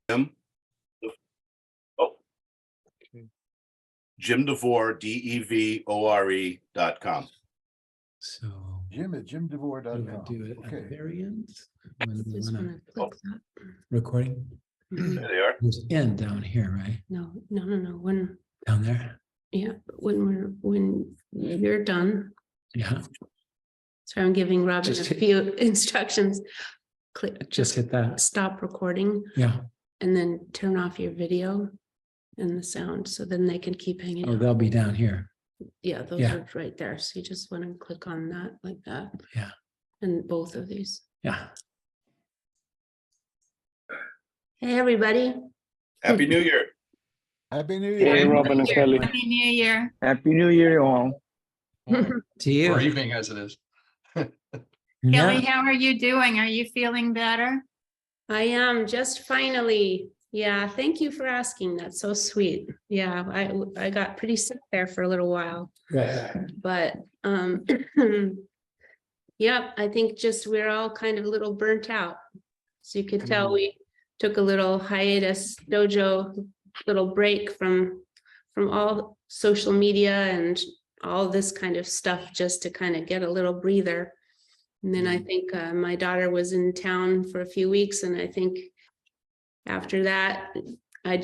Jim. Oh. Jim DeVore, DEVORE.com. So Jim at what do I jimdevore.com. do it at the Okay. very end? When we Just wanna want to click that. recording? Mhm. There they are. There's end down here, right? No. When, Down there? yeah, when you're done. Yeah, So I'm giving Robin Just a hit- few instructions. Click, just hit that. stop recording Yeah. and then turn off your video and the sound. So then they can keep hanging Oh, out. they'll be down here. Yeah, those yeah. are right there. So you just want to click on that like that. Yeah. And both of these. Yeah. Hey, everybody. Happy New Year. Happy New Year. Hey, Robin and Kelly. Happy New Year. Happy New Year, all. To Or you. evening as it is. Kelly, Yeah. how are you doing? Are you feeling better? I am just finally. Yeah, thank you for asking. That's so sweet. Yeah, I got pretty sick there for a little while, Right. but yep, I think just we're all kind of a little burnt out. So you could tell we took a little hiatus, dojo, little break from all social media and all this kind of stuff just to kind of get a little breather. And then I think my daughter was in town for a few weeks, and I think after that,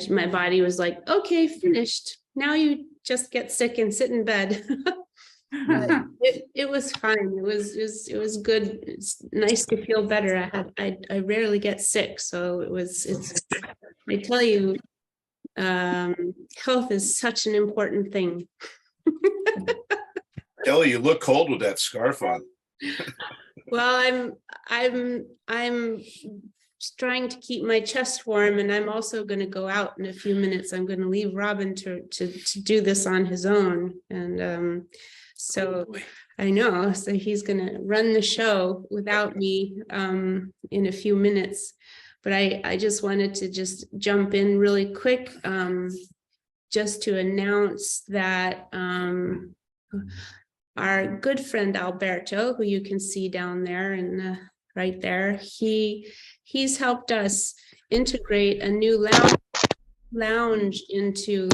my body was like, okay, finished. Now you just get sick and sit in bed. But it was fine. It was good. It's nice to feel better. I rarely get sick, so I tell you, health is such an important thing. Kelly, you look cold with that scarf on. Well, I'm trying to keep my chest warm, and I'm also going to go out in a few minutes. I'm going to leave Robin to do this on his own, and so I know. So he's going to run the show without me in a few minutes. But I just wanted to just jump in really quick, just to announce that our good friend Alberto, who you can see down there and right there, he's helped us integrate a new lounge into.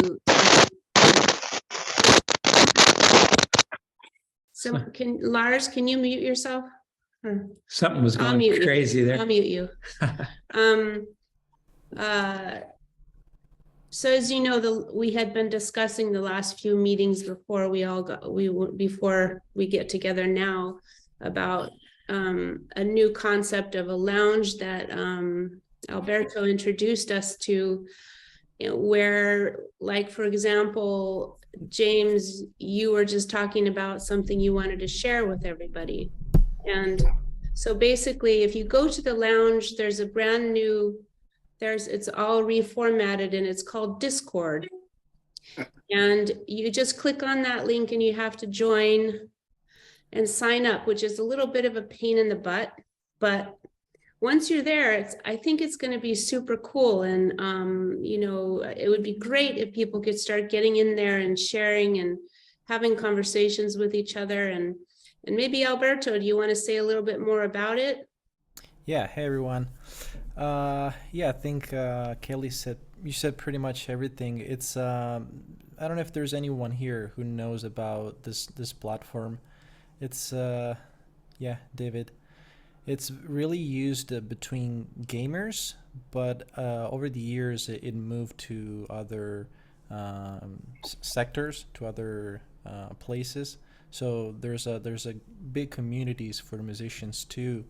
So Lars, can you mute yourself? Or- Something was I'll going mute you. crazy I'll there. mute you. So as you know, we had been discussing the last few meetings before before we get together now about a new concept of a lounge that Alberto introduced us to, where, like, for example, James, you were just talking about something you wanted to share with everybody. And so basically, if you go to the lounge, there's a brand new, it's all reformatted, and it's called Discord. And you just click on that link and you have to join and sign up, which is a little bit of a pain in the butt. But once you're there, I think it's going to be super cool. And, it would be great if people could start getting in there and sharing and having conversations with each other. And maybe Alberto, do you want to say a little bit more about it? Yeah, hey everyone. Yeah, I think Kelly you said pretty much everything. It's I don't know if there's anyone here who knows about this platform. It's yeah, David. It's really used between gamers, but over the years it moved to other sectors, to other places. So there's a big communities for musicians too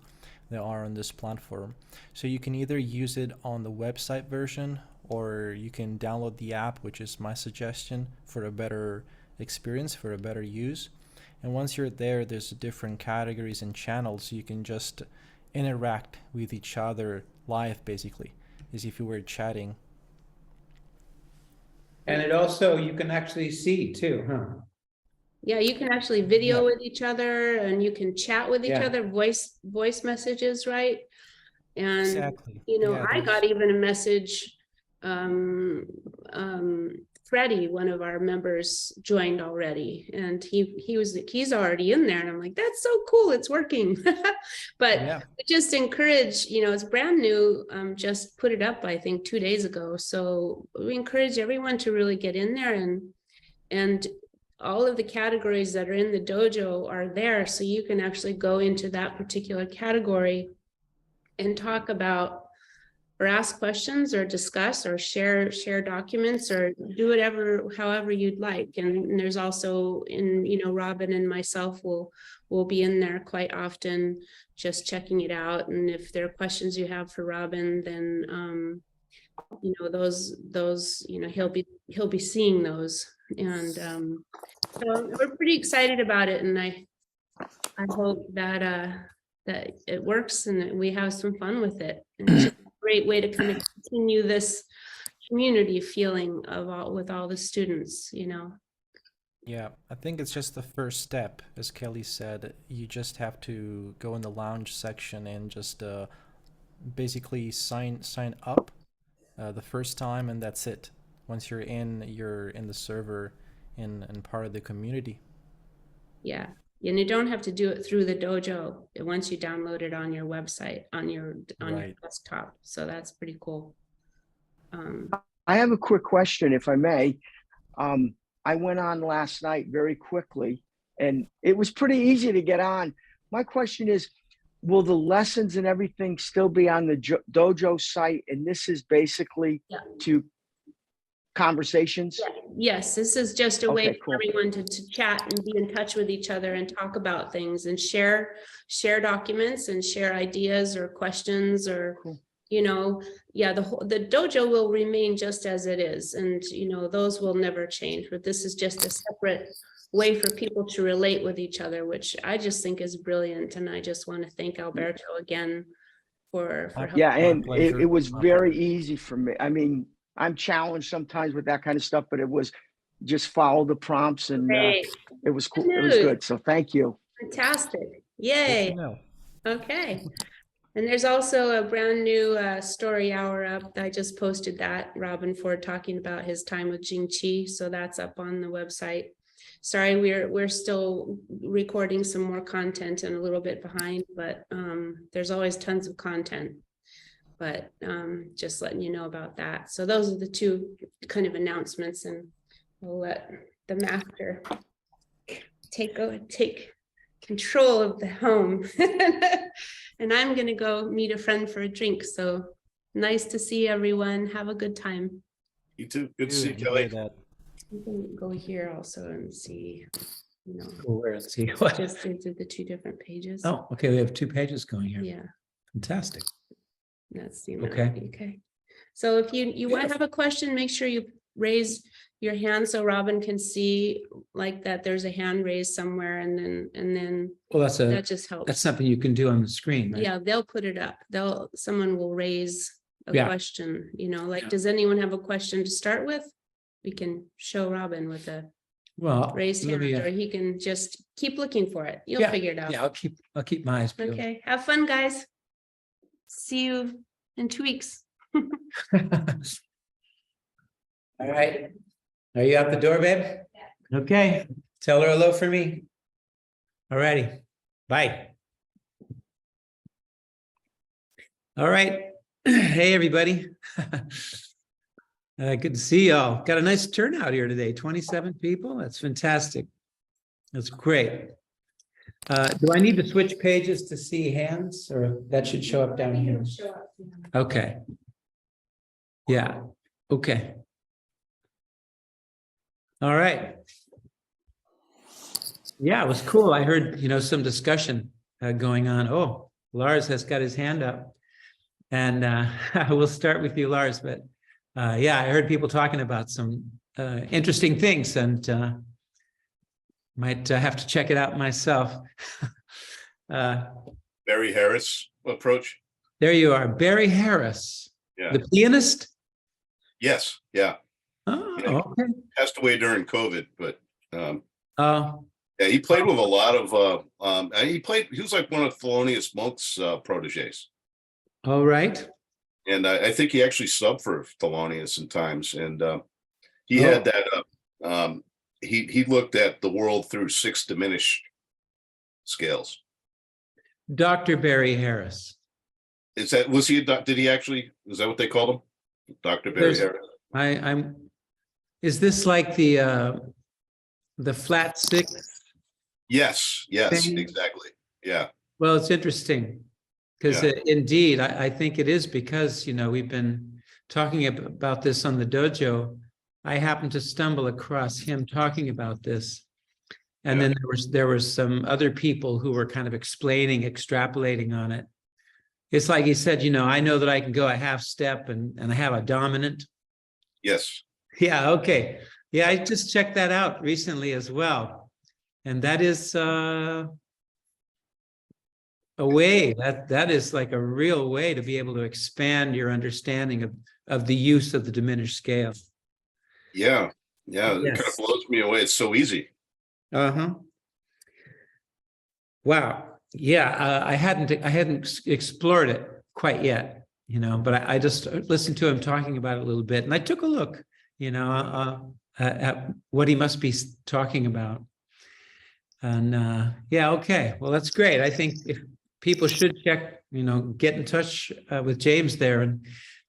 that are on this platform. So you can either use it on the website version, or you can download the app, which is my suggestion for a better experience, for a better use. And once you're there, there's different categories and channels, so you can just interact with each other live, basically, as if you were chatting. And it also, you can actually see too, huh? Yeah, you can actually video with each other, and you can chat with each Yeah. other, voice messages, right? And Exactly. I Yeah, got even a message Freddie, one of our members, joined already, and he's already in there, and I'm like, that's so cool, it's working. But Yeah. just encourage, it's brand new, just put it up, I think 2 days ago. So we encourage everyone to really get in there, and all of the categories that are in the dojo are there, so you can actually go into that particular category and talk about, or ask questions, or discuss, or share documents, or do whatever, however you'd like. And there's also Robben and myself will be in there quite often, just checking it out. And if there are questions you have for Robben, then those he'll be seeing those. And so we're pretty excited about it, and I hope that it works and that we have some fun with it. And it's just a great way to kind of continue this community feeling with all the students, Yeah, I think it's just the first step. As Kelly said, you just have to go in the lounge section and just basically sign up the first time, and that's it. Once you're in the server and part of the community. Yeah. And you don't have to do it through the dojo once you download it on your website, on your desktop. So that's pretty cool. I have a quick question, if I may. I went on last night very quickly, and it was pretty easy to get on. My question is, will the lessons and everything still be on the dojo site? And this is basically to conversations? Yes, this is just a way Okay, for cool. everyone to chat and be in touch with each other and talk about things and share documents and share ideas or questions, or Cool. the dojo will remain just as it is, and those will never change, but this is just a separate way for people to relate with each other, which I just think is brilliant. And I just want to thank Alberto again for helping. Yeah, and pleasure. it was very easy for me. I mean, I'm challenged sometimes with that kind of stuff, but it was just follow the prompts, and Great. it was cool. It was good. So thank you. Fantastic. Good Yay. to know. Okay. And there's also a brand new story hour up. I just posted that, Robben Ford talking about his time with Jing Qi. So that's up on the website. Sorry, we're still recording some more content and a little bit behind, but there's always tons of content. But just letting you know about that. So those are the two kind of announcements, and we'll let the master take control of the home. And I'm gonna go meet a friend for a drink. So nice to see everyone. Have a good time. You too. Good to see you, Enjoy Kelly. that. You can go here also and see, Where, let's see what. just into the two different pages. Oh, okay, we have 2 pages going here. Yeah, Fantastic. that's the amount. Okay. Okay. So if you want to have a question, make sure you raise your hand so Robben can see like that there's a hand raised somewhere, and then Well, that just helps. that's something you can do on the screen, right? Yeah, they'll put it up. Someone will raise a Yeah. question, like, Yeah. does anyone have a question to start with? We can show Robben with a Well, raised let hand, me, or he can just keep looking for it. You'll Yeah, figure it out. yeah, I'll keep my eyes peeled. Okay, have fun, guys. See you in 2 weeks. All right. Are you out the door, babe? Okay. Tell her hello for me. All righty. Bye. All right. Hey, everybody. Good to see y'all. Got a nice turnout here today. 27 people. That's fantastic. That's great. Do I need to switch pages to see hands, or that should show up down here? Okay. Yeah. Okay. All right. Yeah, it was cool. I heard, some discussion going on. Oh, Lars has got his hand up, and we'll start with you, Lars. But yeah, I heard people talking about some interesting things, and might have to check it out myself. Barry Harris approach. There you are, Barry Harris, Yeah. the pianist. Yes. Yeah. Oh, Yeah. okay. Passed away during COVID, but Oh, yeah, he played with a lot of he was like one of Thelonious Monk's proteges. all right. And I think he actually subbed for Thelonious in times. And He Oh. had that he looked at the world through 6 diminished scales. Dr. Barry Harris. Is that, was he a did he actually, is that what they called him? Dr. Barry There's- Harris? Is this like the flat six? Yes, thing? exactly. Yeah. Well, it's interesting because Yeah. indeed, I think it is because, you know, we've been talking about this on the dojo. I happened to stumble across him talking about this. And Yeah. then there was some other people who were kind of explaining, extrapolating on it. It's like he said, you know, I know that I can go a half step and I have a dominant. Yes. Yeah, okay. Yeah, I just checked that out recently as well. And that is a way that is like a real way to be able to expand your understanding of the use of the diminished scale. Yeah. Yeah. It kind Yes. of blows me away. It's so easy. Uh-huh. Wow. Yeah, I hadn't explored it quite yet, you know, but I just listened to him talking about it a little bit, and I took a look, you know, at what he must be talking about. And yeah, okay, well, that's great. I think if people should check, you know, get in touch with James there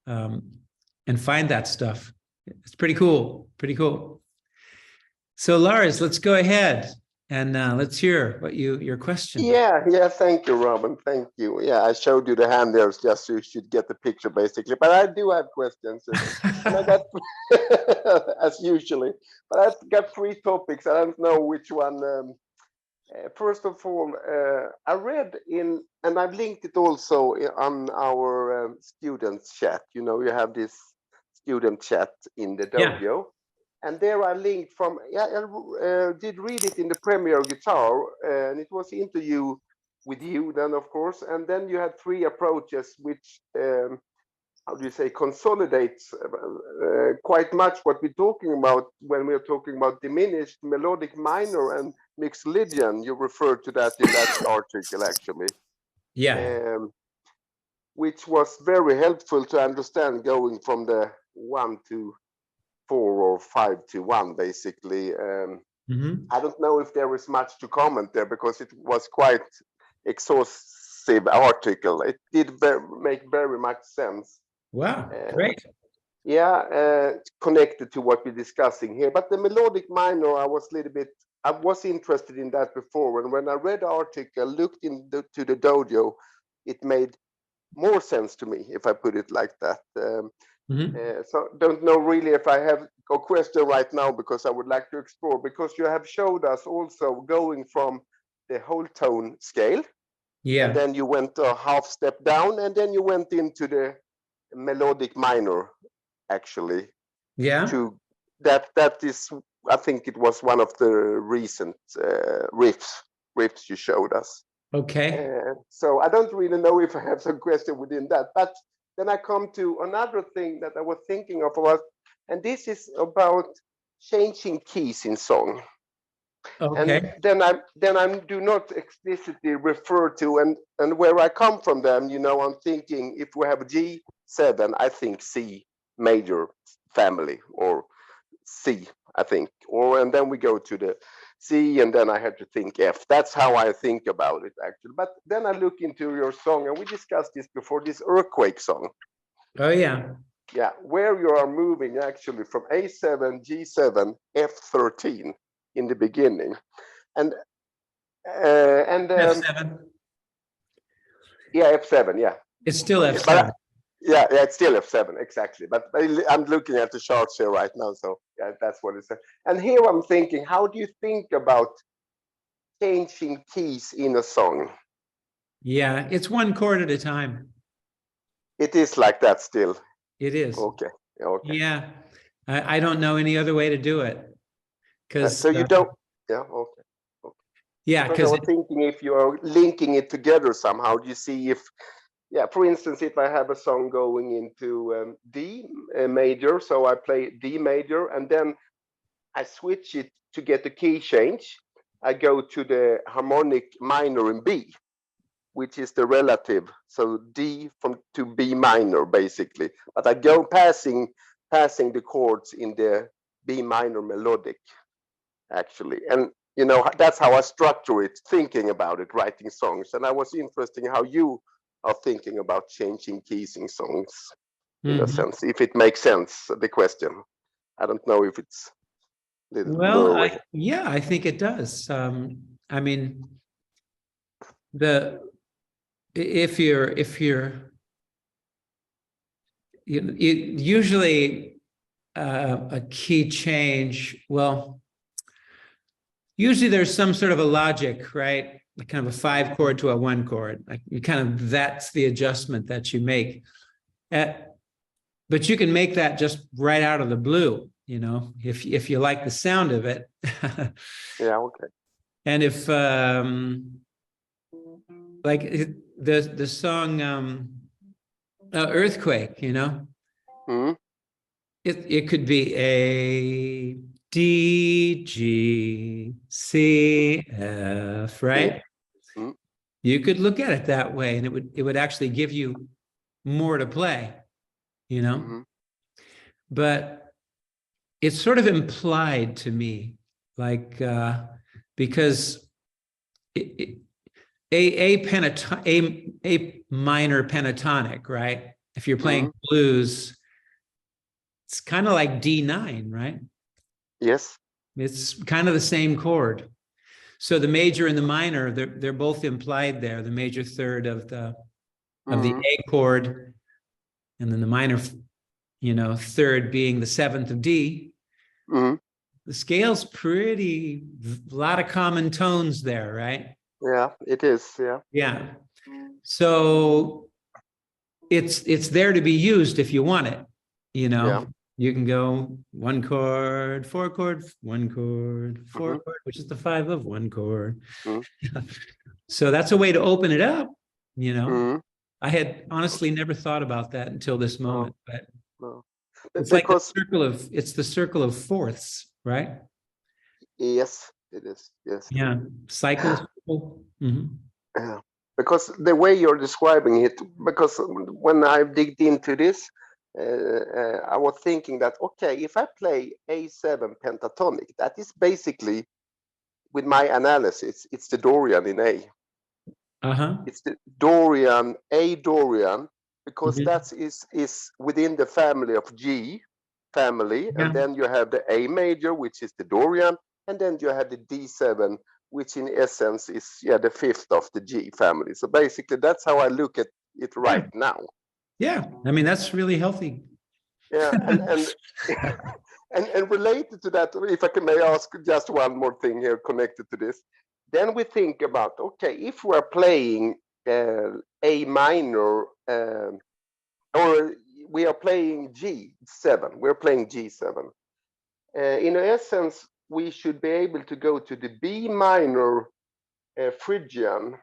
and find that stuff. It's pretty cool, pretty cool. So Lars, let's go ahead and let's hear what your question. Yeah, thank you, Robin. Thank you. Yeah, I showed you the hand there just so you should get the picture, basically. But I do have questions, and I got as usually. But I've got 3 topics. I don't know which one. First of all, I read in, and I've linked it also on our students chat. You know, you have this student chat in the dojo. Yeah. And there I linked from, I did read it in the Premier Guitar, and it was interview with you then, of course. And then you had 3 approaches, which, how do you say, consolidates quite much what we're talking about when we're talking about diminished, melodic minor, and mixed Lydian. You referred to that in that article, actually. Yeah. Which was very helpful to understand going from the 1 to 4 or 5 to 1, basically. I don't know if there is much to comment there because it was quite exhaustive article. It did make very much sense. Wow, great. Yeah, connected to what we're discussing here. But the melodic minor, I was interested in that before. And when I read the article, looked into the dojo, it made more sense to me, if I put it like that. So don't know really if I have a question right now, because I would like to explore, because you have showed us also going from the whole tone scale. Yeah. And then you went a half step down, and then you went into the melodic minor, actually. Yeah. To that is, I think it was one of the recent riffs you showed us. Okay. So I don't really know if I have some question within that, but then I come to another thing that I was thinking of was, and this is about changing keys in song. Okay. And then I do not explicitly refer to, and where I come from them, you know, I'm thinking if we have G7, I think C major family, or C, I think, and then we go to the C, and then I had to think F. That's how I think about it, actually. But then I look into your song, and we discussed this before, this earthquake song. Oh yeah. Yeah, where you are moving actually from A7, G7, F13 in the beginning, and F7. Yeah, F7, yeah. It's still F7. But yeah, it's still F7, exactly. But I'm looking at the charts here right now, so yeah, that's what it says. And here I'm thinking, how do you think about changing keys in a song? Yeah, it's 1 chord at a time. It is like that still. It is. Okay. Yeah, I don't know any other way to do it. Because so you don't. Yeah. Okay. Yeah, because I was thinking if you are linking it together somehow, do you see if, yeah, for instance, if I have a song going into D major, so I play D major, and then I switch it to get the key change. I go to the harmonic minor in B, which is the relative, so D to B minor, basically. But I go passing the chords in the B minor melodic, actually. And you know, that's how I structure it, thinking about it, writing songs. And I was interested in how you are thinking about changing keys in songs, in a sense, if it makes sense, the question. I don't know if it's a little Well, blur away. yeah, I think it does. I mean, if you're usually a key change, well, usually there's some sort of a logic, right? Like kind of a 5 chord to a 1 chord. Like you kind of, that's the adjustment that you make. But you can make that just right out of the blue, you know, if you like the sound of it. Yeah, okay. And if like the song Earthquake, you know, it could be A, D, G, C, F, right? You could look at it that way, and it would actually give you more to play, you know. But it's sort of implied to me, like because A minor pentatonic, right? If you're playing blues, it's kind of like D9, right? Yes. It's kind of the same chord. So the major and the minor, they're both implied there. The major third of the A chord, and then the minor, you know, third being the 7th of D. The scale's pretty, a lot of common tones there, right? Yeah, it is. Yeah. Yeah. So it's there to be used if you want it, you know. Yeah. You can go 1 chord, 4 chord, 1 chord, 4 chord, which is the 5 of 1 chord. So that's a way to open it up, you know. I had honestly never thought about that until this moment, but it's like the circle of fourths, right? Yes, it is. Yes. Yeah, cycles. Yeah. Because the way you're describing it, because when I digged into this, I was thinking that, okay, if I play A7 pentatonic, that is basically, with my analysis, it's the Dorian in A. It's the Dorian, A Dorian, because that is within the family of G family, and then you have the A major, which is the Dorian, and then you have the D7, which in essence is the 5th of the G family. So basically, that's how I look at it right now. Yeah, I mean, that's really healthy. Yeah, and related to that, if I may ask just one more thing here connected to this, then we think about, okay, if we're playing A minor, or we are playing G7, we're playing G7. In essence, we should be able to go to the B minor Phrygian,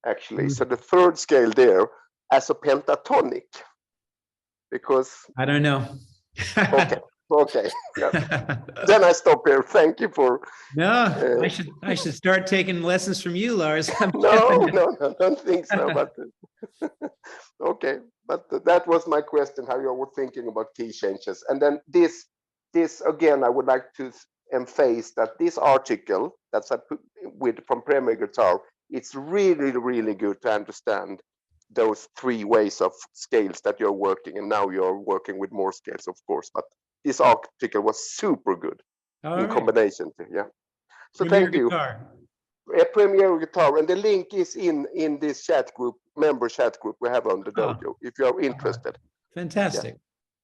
actually, so the 3rd scale there, as a pentatonic. Because I don't know. Okay. Then I stop here. Thank you for. No, I should start taking lessons from you, Lars. No, I don't think so. But okay, but that was my question: how you were thinking about key changes, and then this again, I would like to emphasize that this article that's I put with from Premier Guitar, it's really, really good to understand those 3 ways of scales that you're working, and now you're working with more scales, of course, but this article was super good in combination too. Yeah, so Premier thank you. Premier Guitar, and the link is in this chat group, member chat group we have on the dojo, if you are interested. Fantastic.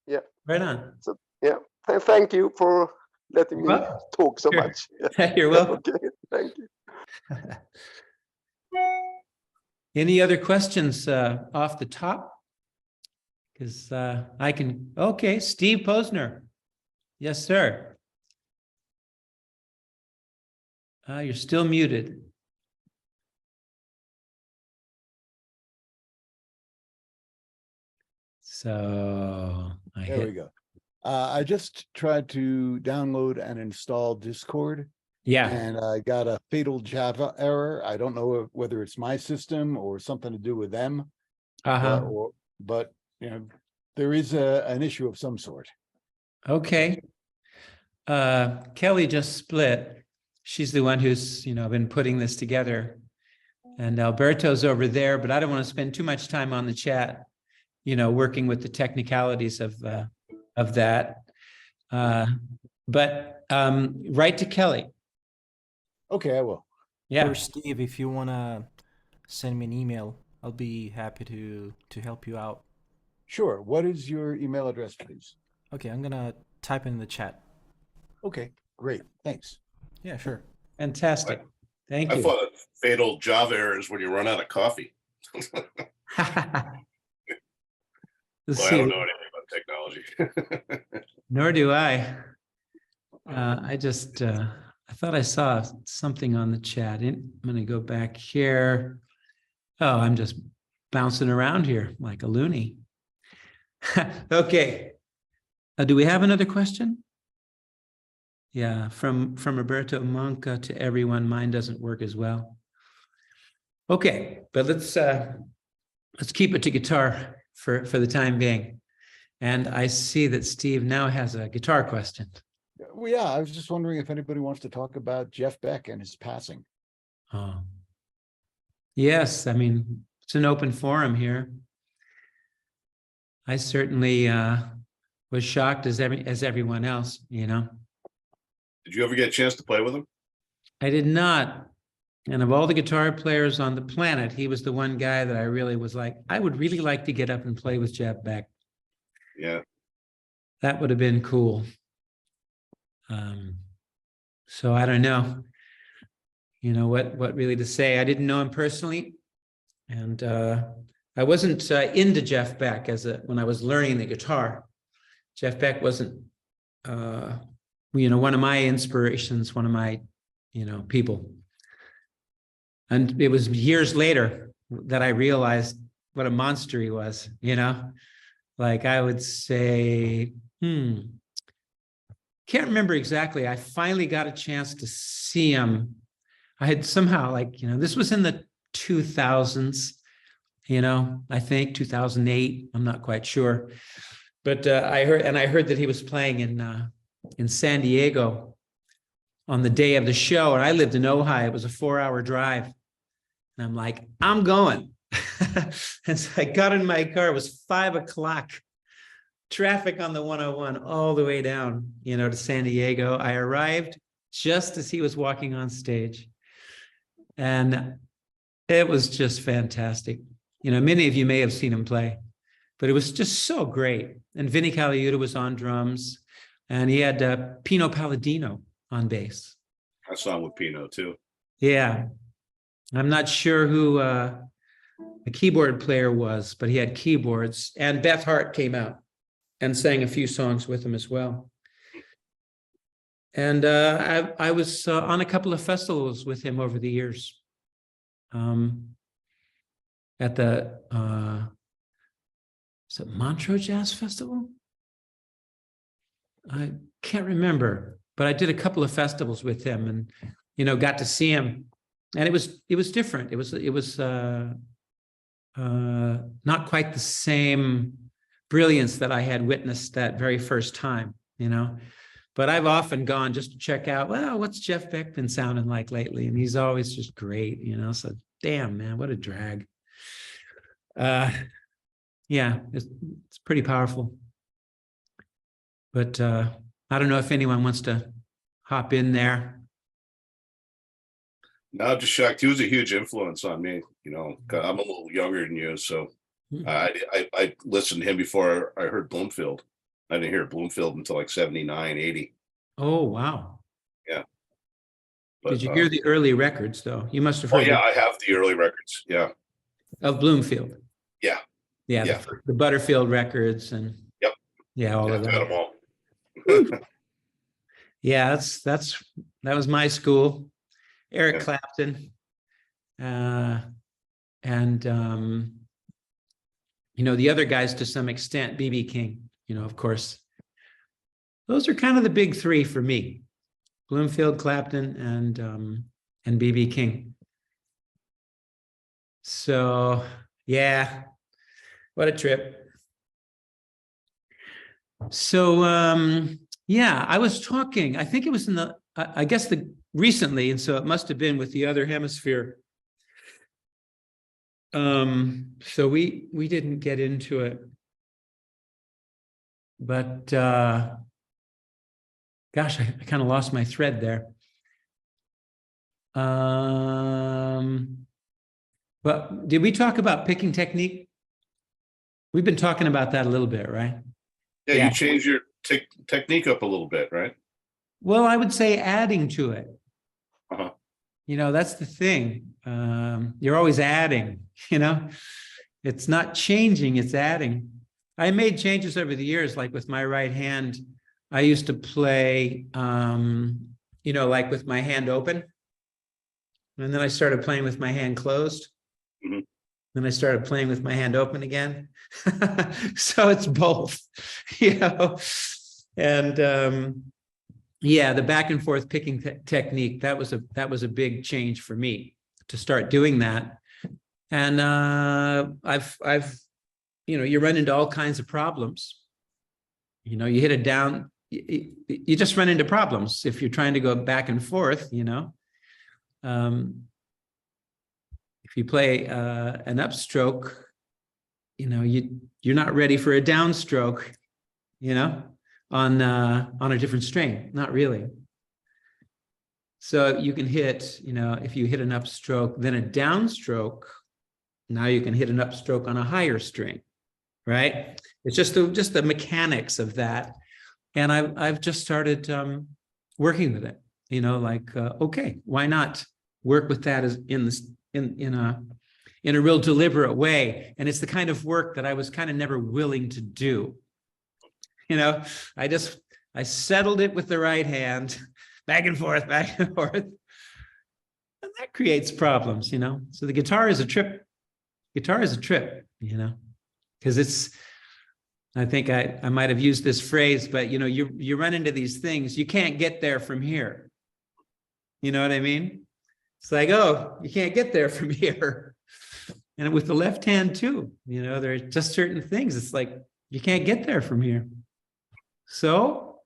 Yeah. Right on. So yeah, thank you for letting me talk so much. You're welcome. Okay, thank you. Any other questions off the top? Because I can, okay, Steve Posner. Yes, sir. You're still muted. So there we go. I just tried to download and install Discord. Yeah. And I got a fatal Java error. I don't know whether it's my system or something to do with them. But you know, there is an issue of some sort. Okay. Kelly just split. She's the one who's, been putting this together. And Alberto's over there, but I don't want to spend too much time on the chat, working with the technicalities of that. But write to Kelly. Okay, I will. Yeah. Or Steve, if you want to send me an email, I'll be happy to help you out. Sure. What is your email address, please? Okay, I'm gonna type in the chat. Okay, great. Thanks. Yeah, sure. Fantastic. Thank I you. thought fatal Java error is when you run out of coffee. Let's Well, I see. don't know anything about technology. Nor do I. I thought I saw something on the chat. I'm going to go back here. Oh, I'm just bouncing around here like a loony. Okay. Do we have another question? Yeah, from Roberto Monca to everyone. Mine doesn't work as well. Okay, but let's keep it to guitar for the time being. And I see that Steve now has a guitar question. Well, yeah, I was just wondering if anybody wants to talk about Jeff Beck and his passing. Oh, yes. I mean, it's an open forum here. I certainly was shocked as everyone else, Did you ever get a chance to play with him? I did not. And of all the guitar players on the planet, he was the one guy that I really was like, I would really like to get up and play with Jeff Beck. Yeah. That would have been cool. So I don't know, what really to say. I didn't know him personally. And I wasn't into Jeff Beck when I was learning the guitar. Jeff Beck wasn't, one of my inspirations, one of my, people. And it was years later that I realized what a monster he was, like I would say, can't remember exactly. I finally got a chance to see him. I had somehow this was in the 2000s, I think 2008. I'm not quite sure. But I heard that he was playing in San Diego on the day of the show. And I lived in Ojai. It was a 4-hour drive. And I'm like, I'm going. And so I got in my car. It was 5 o'clock. Traffic on the 101 all the way down, to San Diego. I arrived just as he was walking on stage. And it was just fantastic. Many of you may have seen him play, but it was just so great. And Vinny Caliuta was on drums, and he had Pino Palladino on bass. I saw him with Pino too. Yeah. I'm not sure who the keyboard player was, but he had keyboards. And Beth Hart came out and sang a few songs with him as well. And I was on a couple of festivals with him over the years. At the is it Montreux Jazz Festival? I can't remember, but I did a couple of festivals with him, and got to see him, and it was different. It was not quite the same brilliance that I had witnessed that very first time, But I've often gone just to check out, well, what's Jeff Beck been sounding like lately? And he's always just great, So damn, man, what a drag. Yeah, it's pretty powerful. But I don't know if anyone wants to hop in there. No, I'm just shocked. He was a huge influence on me. 'Cause I'm a little younger than you, so I listened to him before I heard Bloomfield. I didn't hear Bloomfield until like 79, 80. Oh, wow. Yeah. But, did you hear the early records, though? You must have Oh heard yeah, I have the early records. Yeah. of Bloomfield. Yeah. Yeah, Yeah. The Butterfield records and Yep. Yeah, all Yeah, of got that. them all. Yeah, that was my school. Eric Yeah. Clapton. And the other guys to some extent, B.B. King, of course. Those are kind of the big three for me. Bloomfield, Clapton, and B.B. King. So, yeah, what a trip. So, Yeah, I was talking, I think it was in the, I guess recently, and so it must have been with the other hemisphere. So we didn't get into it. But gosh, I kind of lost my thread there. But did we talk about picking technique? We've been talking about that a little bit, right? Yeah, you change your technique up a little bit, right? Well, I would say adding to it. Uh-huh. You know, that's the thing. You're always adding, you know, it's not changing, it's adding. I made changes over the years, like with my right hand. I used to play, you know, like with my hand open. And then I started playing with my hand closed. Mm-hmm. Then I started playing with my hand open again. So it's both, you know. And yeah, the back and forth picking technique, that was a big change for me to start doing that. And I've you know, you run into all kinds of problems. You know, you hit it down, you just run into problems if you're trying to go back and forth, you know. If you play an upstroke, you know, you're not ready for a downstroke, you know, on a different string, not really. So you can hit, you know, if you hit an upstroke, then a downstroke, now you can hit an upstroke on a higher string, right? It's just the mechanics of that. And I've just started working with it, you know, like, okay, why not work with that as in a real deliberate way? And it's the kind of work that I was kind of never willing to do. You know, I settled it with the right hand, back and forth, and that creates problems, you know. So the guitar is a trip. Guitar is a trip, you know, because I think I might have used this phrase, but you know, you run into these things, you can't get there from here. You know what I mean? It's like, oh, you can't get there from here. And with the left hand too, you know, there are just certain things. It's like, you can't get there from here. So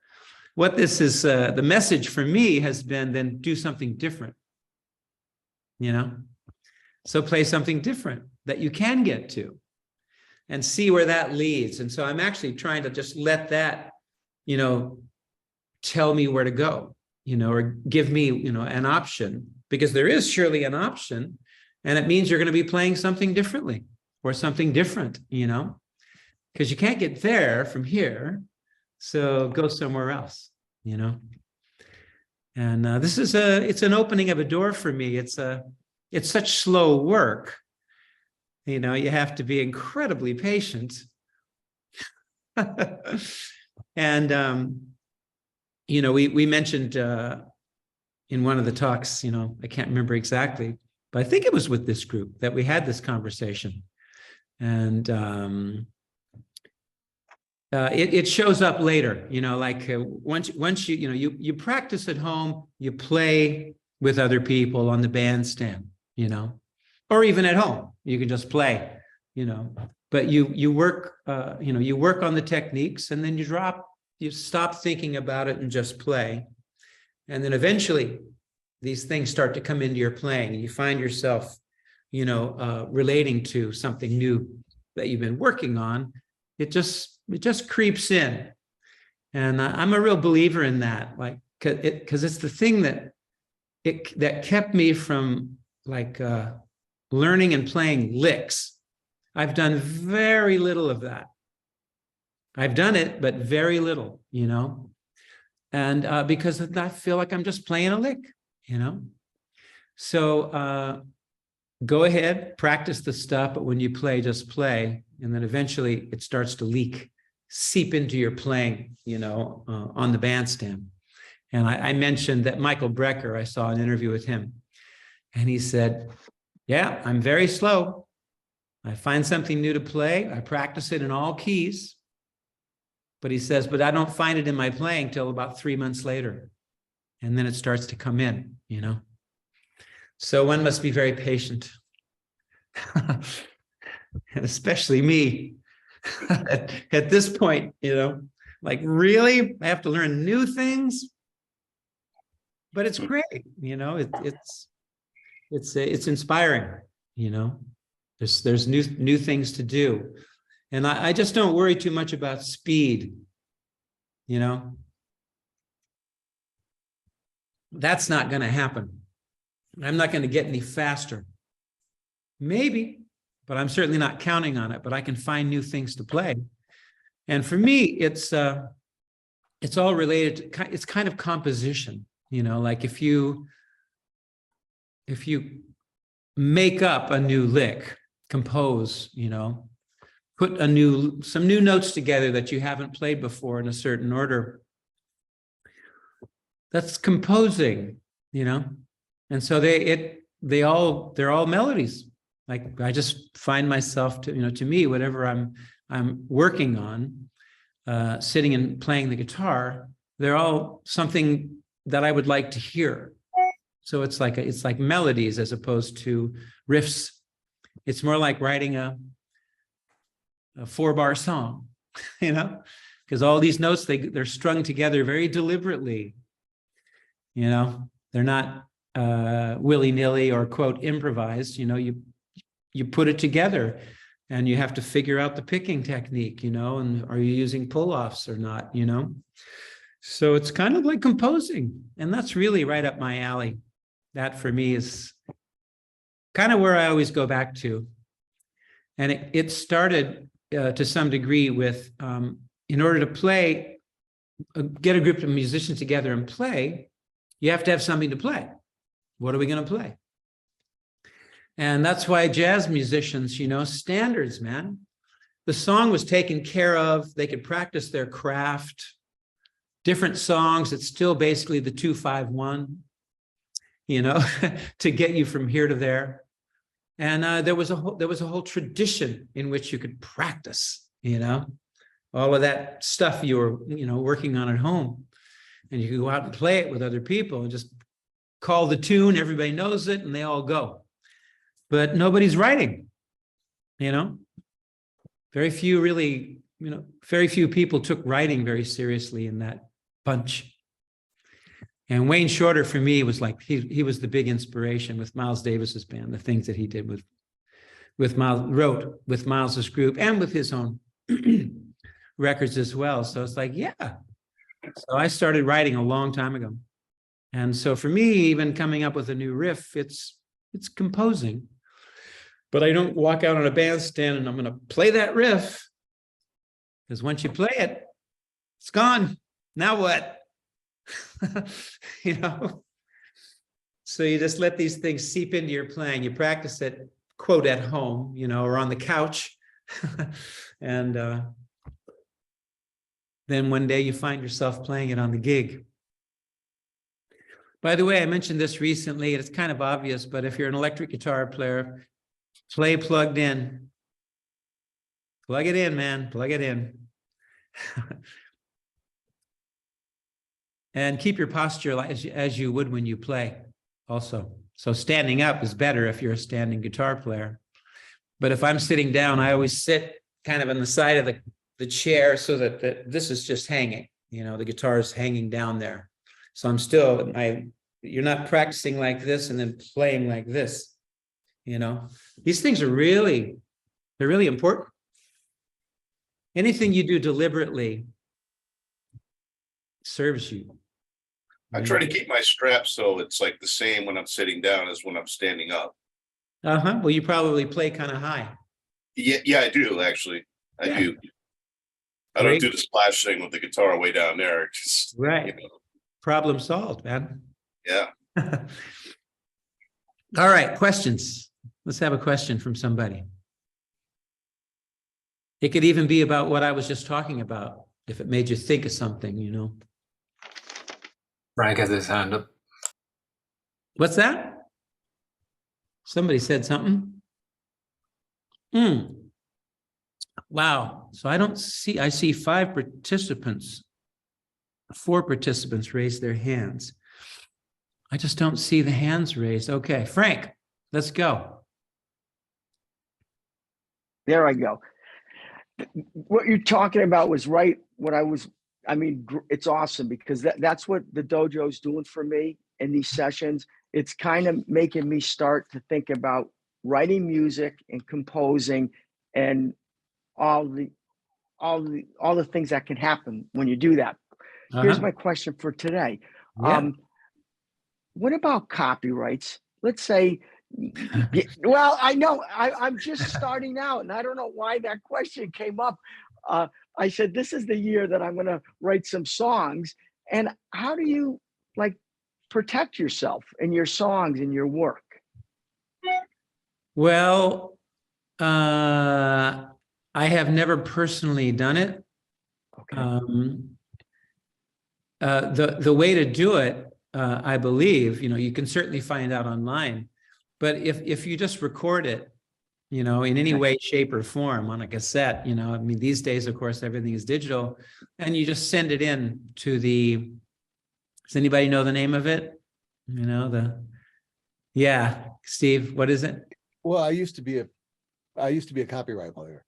what this is, the message for me has been, then do something different, you know? So play something different that you can get to and see where that leads. And so I'm actually trying to just let that, you know, tell me where to go, you know, or give me, you know, an option, because there is surely an option, and it means you're going to be playing something differently or something different, you know, because you can't get there from here. So go somewhere else, you know. And this is it's an opening of a door for me. It's such slow work. You know, you have to be incredibly patient. And, you know, we mentioned in one of the talks, you know, I can't remember exactly, but I think it was with this group that we had this conversation. And it shows up later, you know, like once you, you know, you practice at home, you play with other people on the bandstand, you know, or even at home, you can just play, you know, but you work, you know, you work on the techniques, and then you stop thinking about it and just play. And then eventually these things start to come into your playing, and you find yourself, you know, relating to something new that you've been working on. It just creeps in. And I'm a real believer in that, like, because it's the thing that kept me from like learning and playing licks. I've done very little of that. I've done it, but very little, you know, and because I feel like I'm just playing a lick, you know. So go ahead, practice the stuff, but when you play, just play. And then eventually it starts to seep into your playing, you know, on the bandstand. And I mentioned that Michael Brecker, I saw an interview with him, and he said, yeah, I'm very slow. I find something new to play. I practice it in all keys. But he says, but I don't find it in my playing till about 3 months later. And then it starts to come in, you know. So one must be very patient. And especially me at this point, you know, Like, really? I have to learn new things? But it's great, you know, it's inspiring, you know. There's new things to do. And I just don't worry too much about speed, you know. That's not going to happen. I'm not going to get any faster. Maybe, but I'm certainly not counting on it, but I can find new things to play. And for me, it's all related to, it's kind of composition, you know, like if you make up a new lick, compose, you know, put some new notes together that you haven't played before in a certain order. That's composing, you know. And so they're all melodies. Like I just find myself to me, whatever I'm working on, sitting and playing the guitar, they're all something that I would like to hear. So it's like melodies as opposed to riffs. It's more like writing a 4-bar song, you know, because all these notes, they're strung together very deliberately. You know, they're not willy-nilly or quote improvised. You know, you put it together and you have to figure out the picking technique, you know, and are you using pull-offs or not, you know? So it's kind of like composing, and that's really right up my alley. That for me is kind of where I always go back to. And it started to some degree with, in order to play, get a group of musicians together and play, you have to have something to play. What are we going to play? And that's why jazz musicians, you know, standards, man. The song was taken care of. They could practice their craft. Different songs, it's still basically the 2-5-1, you know, to get you from here to there. And there was a whole tradition in which you could practice, you know, all of that stuff you were, you know, working on at home. And you could go out and play it with other people and just call the tune, everybody knows it, and they all go. But nobody's writing, you know. Very few really, you know, very few people took writing very seriously in that bunch. And Wayne Shorter, for me, was like, he was the big inspiration with Miles Davis's band, the things that he did with Miles, wrote with Miles's group and with his own records as well. So it's like, yeah. So I started writing a long time ago. And so for me, even coming up with a new riff, it's composing. But I don't walk out on a bandstand and I'm going to play that riff. Because once you play it, it's gone. Now what? You know? So you just let these things seep into your playing. You practice it, quote, at home, you know, or on the couch. And then one day you find yourself playing it on the gig. By the way, I mentioned this recently, and it's kind of obvious, but if you're an electric guitar player, play plugged in. Plug it in, man. Plug it in. And keep your posture as you would when you play also. So standing up is better if you're a standing guitar player. But if I'm sitting down, I always sit kind of on the side of the chair so that this is just hanging. You know, the guitar is hanging down there. So I'm still, you're not practicing like this and then playing like this. You know, these things are really important. Anything you do deliberately serves you. I try to keep my straps so it's like the same when I'm sitting down as when I'm standing up. Uh-huh. Well, you probably play kind of high. Yeah, I do actually. I do. I don't do the splash thing with the guitar way down there. Just, right. You know. Problem solved, man. Yeah. All right, questions. Let's have a question from somebody. It could even be about what I was just talking about, if it made you think of something, you know. Frank has his hand up. What's that? Somebody said something. Wow. So I see 4 participants raise their hands. I just don't see the hands raised. Okay, Frank, let's go. There I go. What you're talking about was right what I was I mean, it's awesome because that's what the dojo's doing for me in these sessions. It's kind of making me start to think about writing music and composing and all the things that can happen when you do that. Here's my question for today. Yeah. What about copyrights? Let's say, well, I know I'm just starting out and I don't know why that question came up. I said, this is the year that I'm going to write some songs. And how do you like protect yourself and your songs and your work? Well, I have never personally done it. Okay. The way to do it, I believe, you can certainly find out online, but if you just record it, in any way, shape, or form on a cassette, I mean, these days, of course, everything is digital, and you just send it in to does anybody know the name of it? Yeah, Steve, what is it? Well, I used to be a copyright lawyer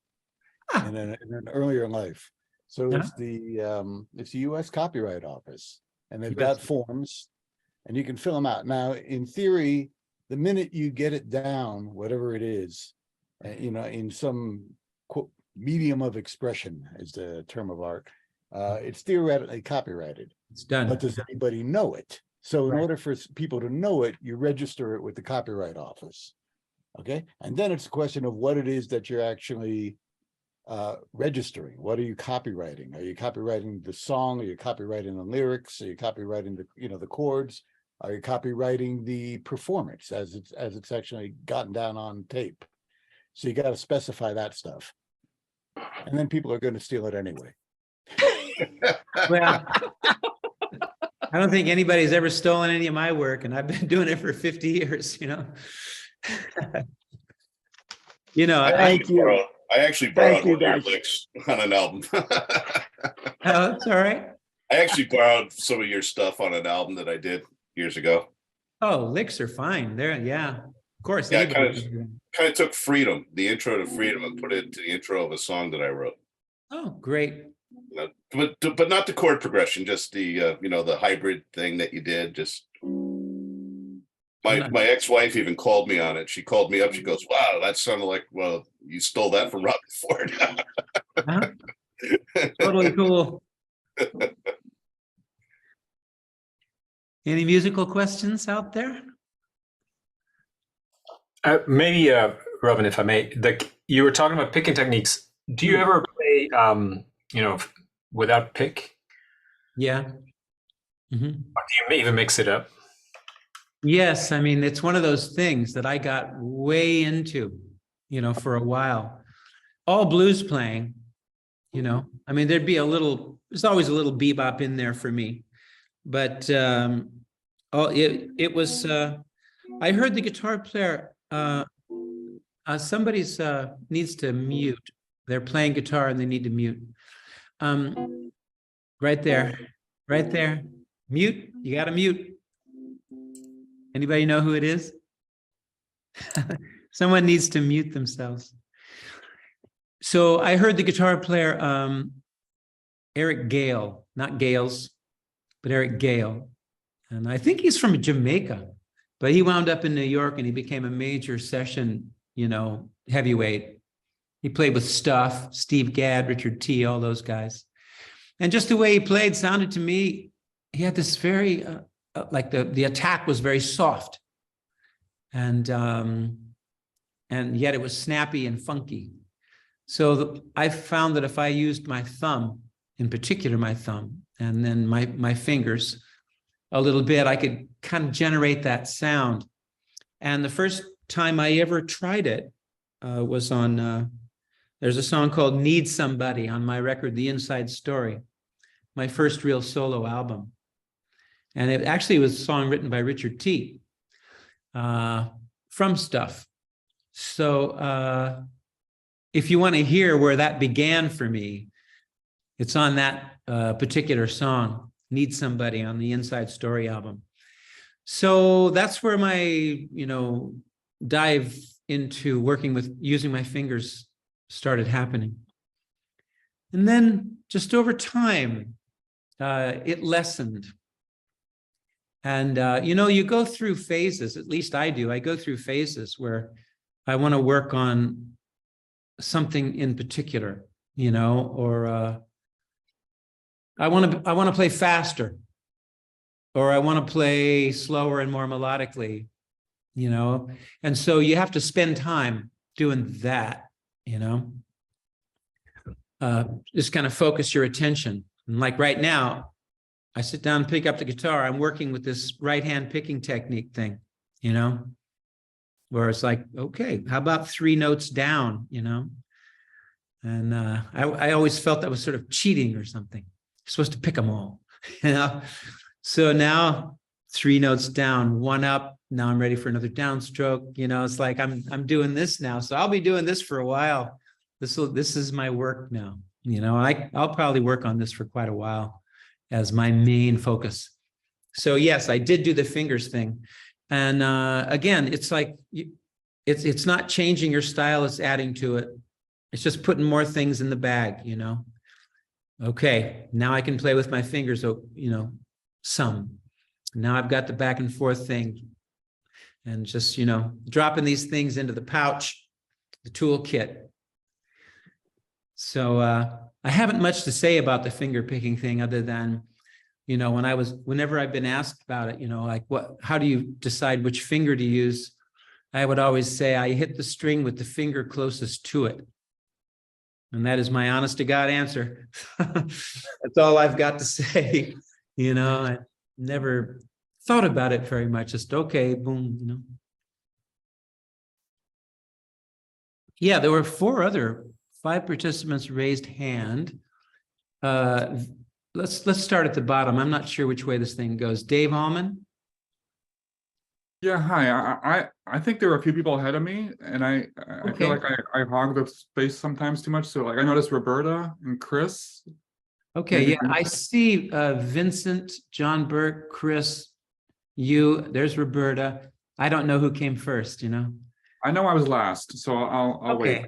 in an earlier life. So it's the U.S. Copyright Office, and they've got forms, and you can fill them out. Now, in theory, the minute you get it down, whatever it is, in some quote, medium of expression is the term of art, it's theoretically copyrighted. It's done. But does anybody know it? So in order for people to know it, you register it with the Copyright Office. Okay. And then it's a question of what it is that you're actually registering. What are you copywriting? Are you copywriting the song? Are you copywriting the lyrics? Are you copywriting the chords? Are you copywriting the performance as it's actually gotten down on tape? So you got to specify that stuff. And then people are going to steal it anyway. Well, I don't think anybody's ever stolen any of my work, and I've been doing it for 50 years, I actually borrowed one of your licks on an album. Oh, that's all right. I actually borrowed some of your stuff on an album that I did years ago. Oh, licks are fine. Yeah, of course. Yeah, I kind of took Freedom, the intro to Freedom, and put it into the intro of a song that I wrote. Oh, great. But not the chord progression, just the the hybrid thing that you did. Just my ex-wife even called me on it. She called me up. She goes, "Wow, that sounded like, well, you stole that from Robben Ford." Totally cool. Any musical questions out there? Maybe, Robben, if I may, you were talking about picking techniques. Do you ever play, without pick? Yeah. Mm-hmm. Or do you even mix it up? Yes, I mean, it's one of those things that I got way into, for a while. All blues playing, I mean, there's always a little bebop in there for me. But it was, I heard the guitar player, somebody's needs to mute. They're playing guitar and they need to mute. Right there, mute, you got to mute. Anybody know who it is? Someone needs to mute themselves. So I heard the guitar player, Eric Gale, not Gales, but Eric Gale. And I think he's from Jamaica, but he wound up in New York and he became a major session, heavyweight. He played with Stuff, Steve Gadd, Richard T., all those guys. And just the way he played sounded to me, he had this very, like the attack was very soft. And yet it was snappy and funky. So I found that if I used my thumb, in particular my thumb, and then my fingers a little bit, I could kind of generate that sound. And the first time I ever tried it was on, there's a song called Need Somebody on my record, The Inside Story, my first real solo album. And it actually was a song written by Richard T. From Stuff. So if you want to hear where that began for me, it's on that particular song, Need Somebody, on the Inside Story album. So that's where my, dive into working with using my fingers started happening. And then just over time, it lessened. And, you know, you go through phases, at least I do. I go through phases where I want to work on something in particular, you know, or I want to play faster, or I want to play slower and more melodically, you know. And so you have to spend time doing that, you know. Just kind of focus your attention. And like right now, I sit down and pick up the guitar. I'm working with this right-hand picking technique thing, you know, where it's like, okay, how about 3 notes down, you know? And I always felt that was sort of cheating or something. You're supposed to pick them all, you know? So now 3 notes down, 1 up. Now I'm ready for another downstroke. You know, it's like I'm doing this now. So I'll be doing this for a while. This is my work now. You know, I'll probably work on this for quite a while as my main focus. So yes, I did do the fingers thing. And again, it's like, it's not changing your style, it's adding to it. It's just putting more things in the bag, you know. Okay, now I can play with my fingers, you know, some. Now I've got the back and forth thing. And just, you know, dropping these things into the pouch, the toolkit. So I haven't much to say about the finger picking thing other than, you know, whenever I've been asked about it, you know, like how do you decide which finger to use? I would always say I hit the string with the finger closest to it. And that is my honest to God answer. That's all I've got to say. You know, I never thought about it very much. Just, okay, boom, you know. Yeah, there were 5 participants raised hand. Let's start at the bottom. I'm not sure which way this thing goes. Dave Allman? Yeah, hi. I think there were a few people ahead of me, and I feel like I hog the space sometimes too much. So like I noticed Roberta and Chris. Okay, yeah, I see Vincent, John Burke, Chris, you. There's Roberta. I don't know who came first, you know. I know I was last, so I'll wait.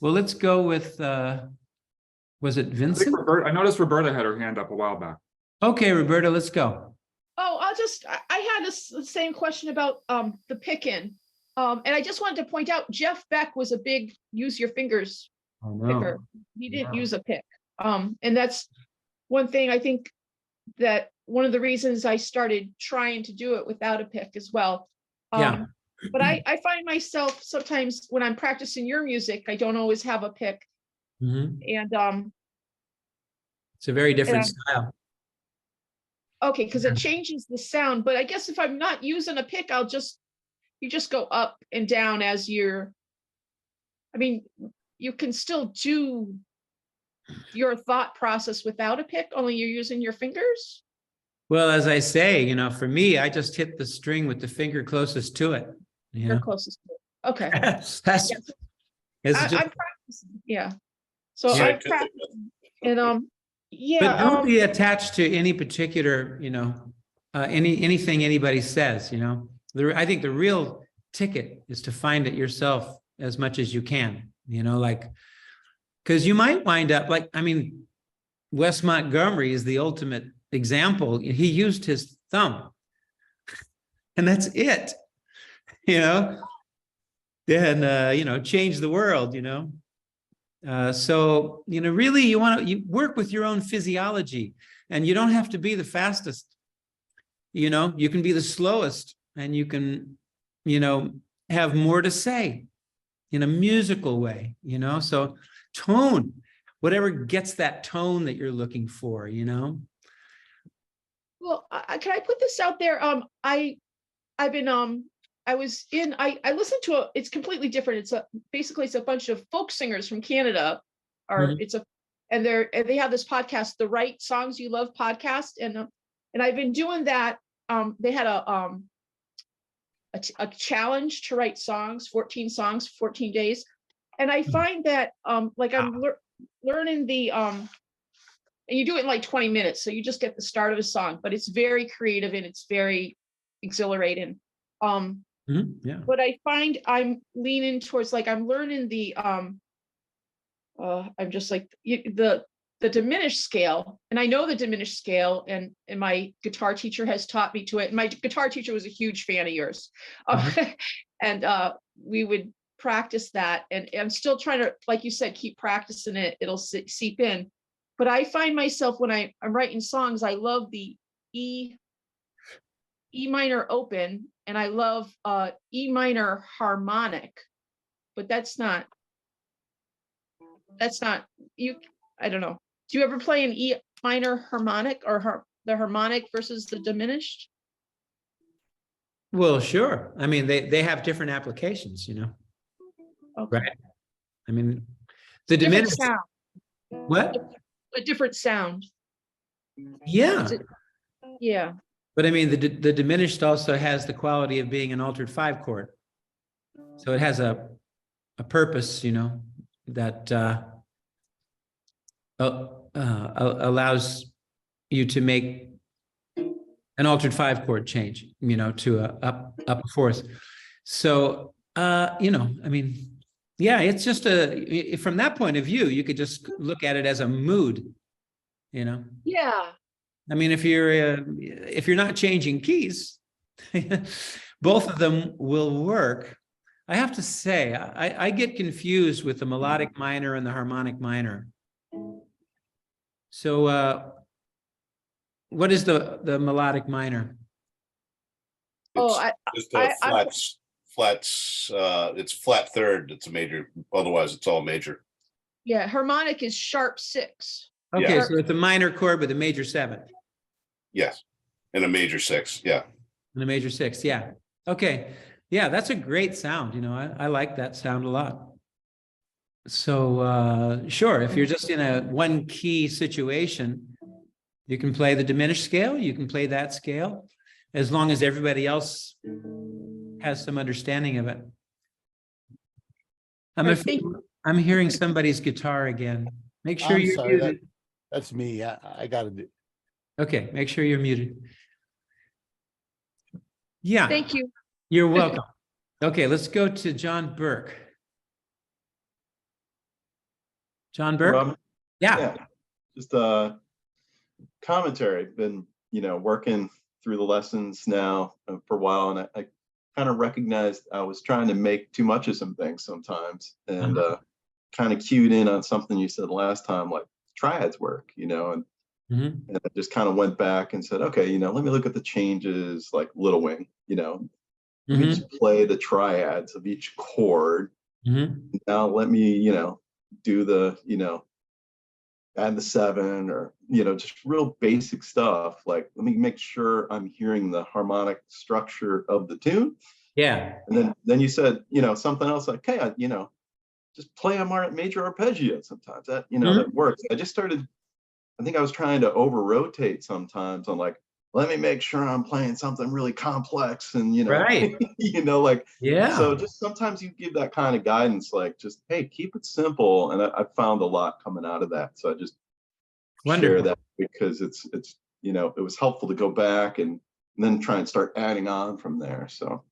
Well, let's go with, was it Vincent? I noticed Roberta had her hand up a while back. Okay, Roberta, let's go. Oh, I had the same question about the pick-in. And I just wanted to point out, Jeff Beck was a big use your fingers picker. He didn't use a pick. And that's one thing I think that one of the reasons I started trying to do it without a pick as well. Yeah. But I find myself sometimes when I'm practicing your music, I don't always have a pick. Mm-hmm. And it's a very different style. Okay, because it changes the sound. But I guess if I'm not using a pick, you just go up and down as you're. I mean, you can still do your thought process without a pick, only you're using your fingers. Well, as I say, you know, for me, I just hit the string with the finger closest to it. You're closest to it. Okay. I'm practicing. Yeah. So I'm practicing. And yeah. But don't be attached to any particular, you know, anything anybody says, you know. I think the real ticket is to find it yourself as much as you can, you know, like, because you might wind up like, I mean, Wes Montgomery is the ultimate example. He used his thumb and that's it, you know, and, you know, change the world, you know. So, you know, really you work with your own physiology, and you don't have to be the fastest, you know, you can be the slowest, and you can, you know, have more to say in a musical way, you know. So tone, whatever gets that tone that you're looking for, you know. Well, can I put this out there? I listened to it's completely different. Basically it's a bunch of folk singers from Canada, and they have this podcast, the Write Songs You Love podcast, and I've been doing that. They had a challenge to write songs, 14 songs, 14 days, and I find that like I'm learning the and you do it in like 20 minutes, so you just get the start of a song, but it's very creative and it's very exhilarating. But I find I'm leaning towards, like, I'm learning the I'm just like the the diminished scale, and I know the diminished scale, and my guitar teacher has taught me to it. And my guitar teacher was a huge fan of yours. And we would practice that. And I'm still trying to, like you said, keep practicing it. It'll seep in. But I find myself when I'm writing songs, I love the E minor open, and I love E minor harmonic, but that's not you. I don't know. Do you ever play an E minor harmonic, or the harmonic versus the diminished? Well, sure. I mean, they have different applications, you know. Okay. Right. I mean, the Different diminished. sound. What? A different sound. Yeah. Yeah. But I mean, the diminished also has the quality of being an altered 5 chord. So it has a purpose, you know, that allows you to make an altered 5 chord change, you know, to a up 4th. So, you know, I mean, yeah, it's just from that point of view, you could just look at it as a mood, you know. Yeah. I mean, if you're not changing keys, both of them will work. I have to say, I get confused with the melodic minor and the harmonic minor. So, what is the melodic minor? Just flats. It's flat third. It's a major. Otherwise, it's all major. Yeah, harmonic is sharp 6. Okay, Yeah. so it's a minor chord with a major 7. Yes, and a major 6. Yeah. And a major 6. Yeah. Okay. Yeah, that's a great sound. You know, I like that sound a lot. So sure, if you're just in a 1 key situation, you can play the diminished scale. You can play that scale, as long as everybody else has some understanding of it. I'm hearing somebody's guitar again. Make sure you're muted. That's me. I got to do. Okay, make sure you're muted. Yeah. Thank you. You're welcome. Okay, let's go to John Burke. John Burke? Yeah. Just a commentary. Been, you know, working through the lessons now for a while, and I kind of recognized I was trying to make too much of some things sometimes, and kind of cued in on something you said last time, like triads work, you know, and I just kind of went back and said, okay, you know, let me look at the changes, like Little Wing, you know, let me just play the triads of each chord. Now let me, you know, do the, you know, add the 7, or, you know, just real basic stuff. Like, let me make sure I'm hearing the harmonic structure of the tune. Yeah. And then you said, you know, something else like, hey, you know, just play a major arpeggio sometimes. That, you know, that works. I just started, I think I was trying to over rotate sometimes on, like, let me make sure I'm playing something really complex, and, you know, right. you know, like, yeah. So just sometimes you give that kind of guidance, like, just, hey, keep it simple. And I found a lot coming out of that. So I just share that, because it's, you know, it was helpful to go back and then try and start adding on from there. So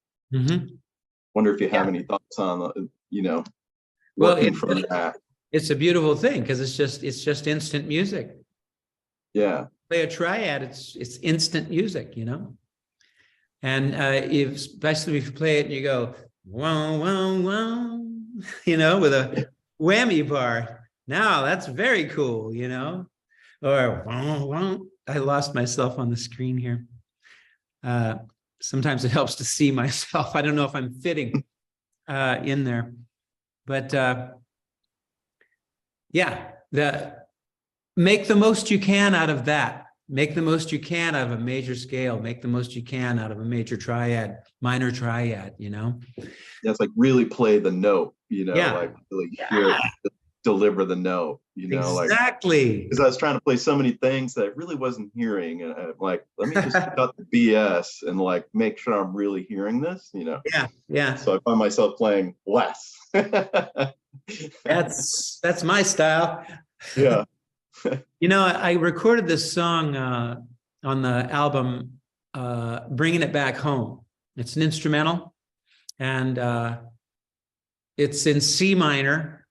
wonder if you have any thoughts on, you know, working from that. It's a beautiful thing, because it's just instant music. Yeah. Play a triad, it's instant music, you know. And especially if you play it and you go wow wow wow, you know, with a whammy bar. Now that's very cool, you know. Or wow wow. I lost myself on the screen here. Sometimes it helps to see myself. I don't know if I'm fitting in there, but yeah, make the most you can out of that. Make the most you can out of a major scale. Make the most you can out of a major triad, minor triad, you know? Yeah, it's like really play the note, you know, like really hear it, deliver the note, you know? Exactly. Because I was trying to play so many things that I really wasn't hearing. And I'm like, let me just cut the BS and, like, make sure I'm really hearing this, you know? Yeah, yeah. So I find myself playing less. That's my style. Yeah. You know, I recorded this song on the album Bringing It Back Home. It's an instrumental, and it's in C minor.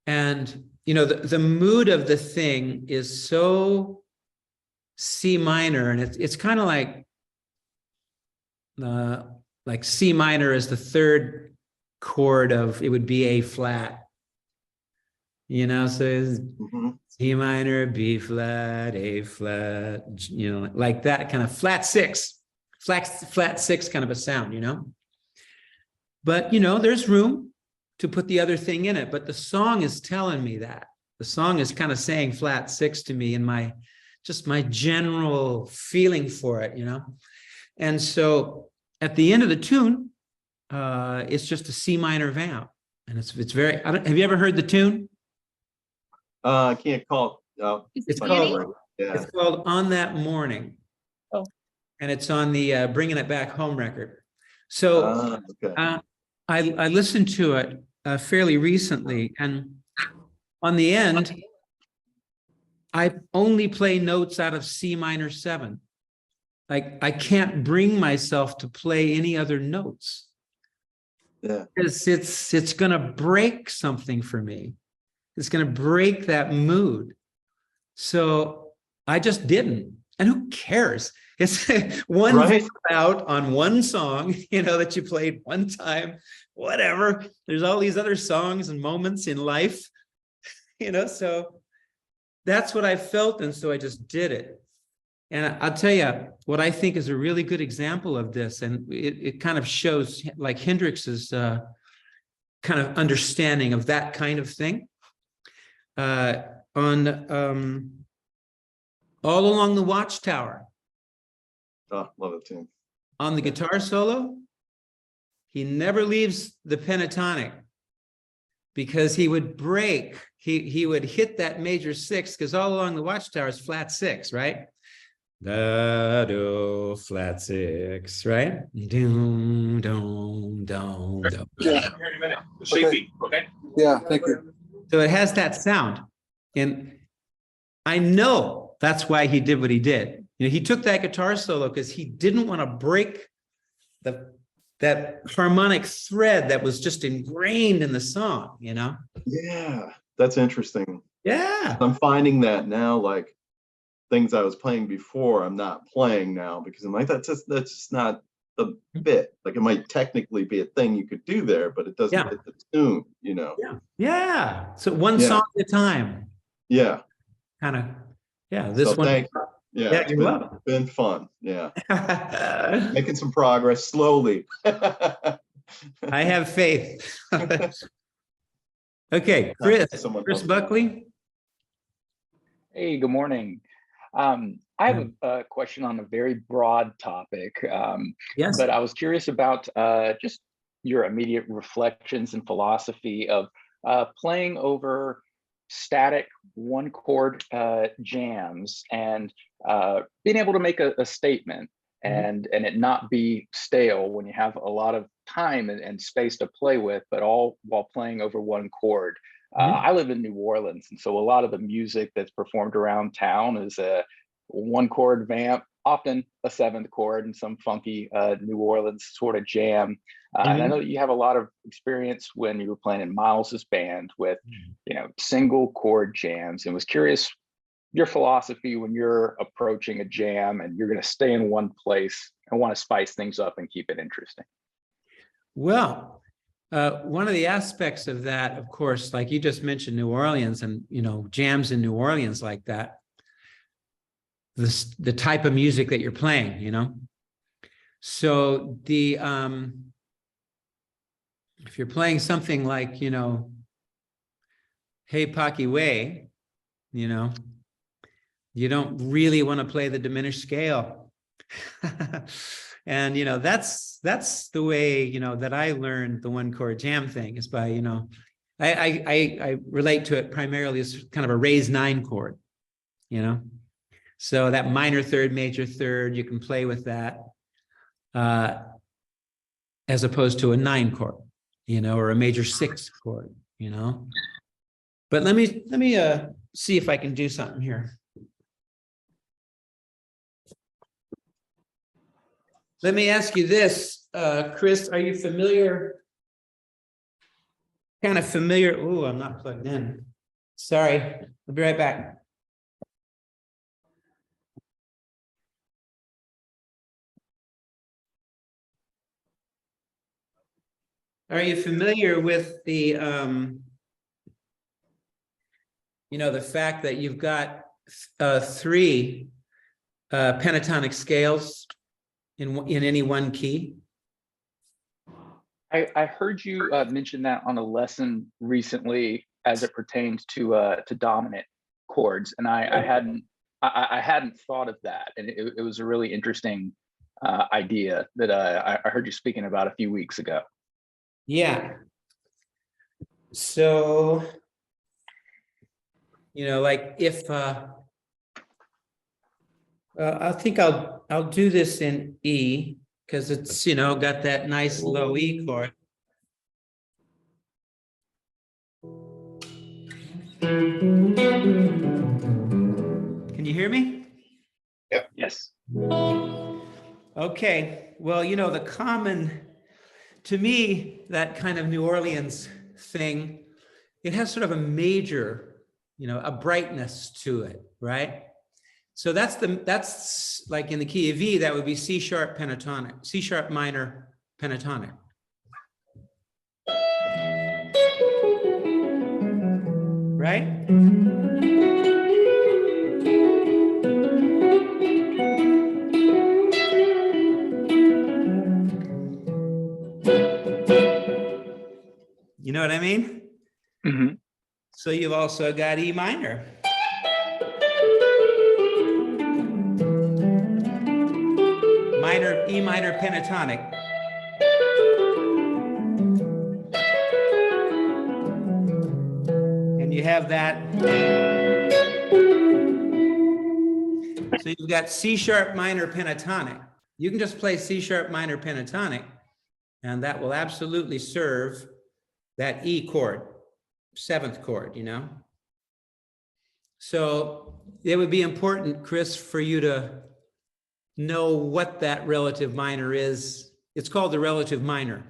And the mood of the thing is so C minor, and it's kind of like C minor is the third chord of, it would be A flat, so it's C minor, B flat, A flat, like that kind of flat six kind of a sound, but there's room to put the other thing in it, but the song is telling me that. The song is kind of saying flat six to me in my general feeling for it, and so at the end of the tune, it's just a C minor vamp, and it's very. Have you ever heard the tune? I can't call it. It's called "On That Morning." Oh, and it's on the "Bringing It Back Home" record. So I listened to it fairly recently, and on the end, I only play notes out of C minor 7. Like, I can't bring myself to play any other notes. Yeah. Because it's going to break something for me. It's going to break that mood. So I just didn't. And who cares? It's one vamp out on one song, that you played one time, whatever. There's all these other songs and moments in life, so that's what I felt. And so I just did it. And I'll tell you what I think is a really good example of this. And it kind of shows like Hendrix's kind of understanding of that kind of thing. On All Along the Watchtower. Oh, love it too. On the guitar solo, he never leaves the pentatonic because he would break, he would hit that major 6, because All Along the Watchtower is flat 6, right? Da do flat 6, right? Doom, doom, doom, doom. Yeah. Shaky, okay? Yeah, thank you. So it has that sound. And I know that's why he did what he did. He took that guitar solo because he didn't want to break that harmonic thread that was just ingrained in the song, Yeah, that's interesting. Yeah. I'm finding that now, like things I was playing before, I'm not playing now because I'm like, that's just not the bit. Like, it might technically be a thing you could do there, but it doesn't fit the tune, Yeah. So one song at a time. Yeah. Kind of. Yeah. This so one. Thank you. Yeah, it's been fun. Yeah. Making some progress slowly. I have faith. Okay, Chris Buckley. Hey, good morning. I have a question on a very broad topic. Yes. But I was curious about just your immediate reflections and philosophy of playing over static one chord jams and being able to make a statement and it not be stale when you have a lot of time and space to play with, but all while playing over one chord. I live in New Orleans, and so a lot of the music that's performed around town is a one chord vamp, often a 7th chord, and some funky New Orleans sort of jam. And I know that you have a lot of experience when you were playing in Miles's band with, single chord jams, and was curious your philosophy when you're approaching a jam and you're going to stay in one place and want to spice things up and keep it interesting. Well, one of the aspects of that, of course, like you just mentioned New Orleans and, jams in New Orleans like that, the type of music that you're playing, So if you're playing something like, Hey Pocky Way, you don't really want to play the diminished scale. And, that's the way, that I learned the one chord jam thing is by, I relate to it primarily as kind of a raised 9 chord, So that minor third, major third, you can play with that as opposed to a 9 chord, or a major 6 chord, But let me see if I can do something here. Let me ask you this, Chris, are you familiar? Kind of familiar. Oh, I'm not plugged in. Sorry, I'll be right back. Are you familiar with the, the fact that you've got three pentatonic scales in any one key? I heard you mention that on a lesson recently as it pertains to dominant chords, and I hadn't thought of that, and it was a really interesting idea that I heard you speaking about a few weeks ago. Yeah. So, like if I think I'll do this in E because it's got that nice low E chord. Can you hear me? Yep. Yes. Okay. Well, to me, that kind of New Orleans thing, it has sort of a major, a brightness to it, right? So that's like in the key of E, that would be C sharp pentatonic, C sharp minor pentatonic. Right? You know what I mean? Mm-hmm. So you've also got E minor. E minor pentatonic. And you have that. So you've got C sharp minor pentatonic. You can just play C sharp minor pentatonic, and that will absolutely serve that E chord, seventh chord, So it would be important, Chris, for you to know what that relative minor is. It's called the relative minor.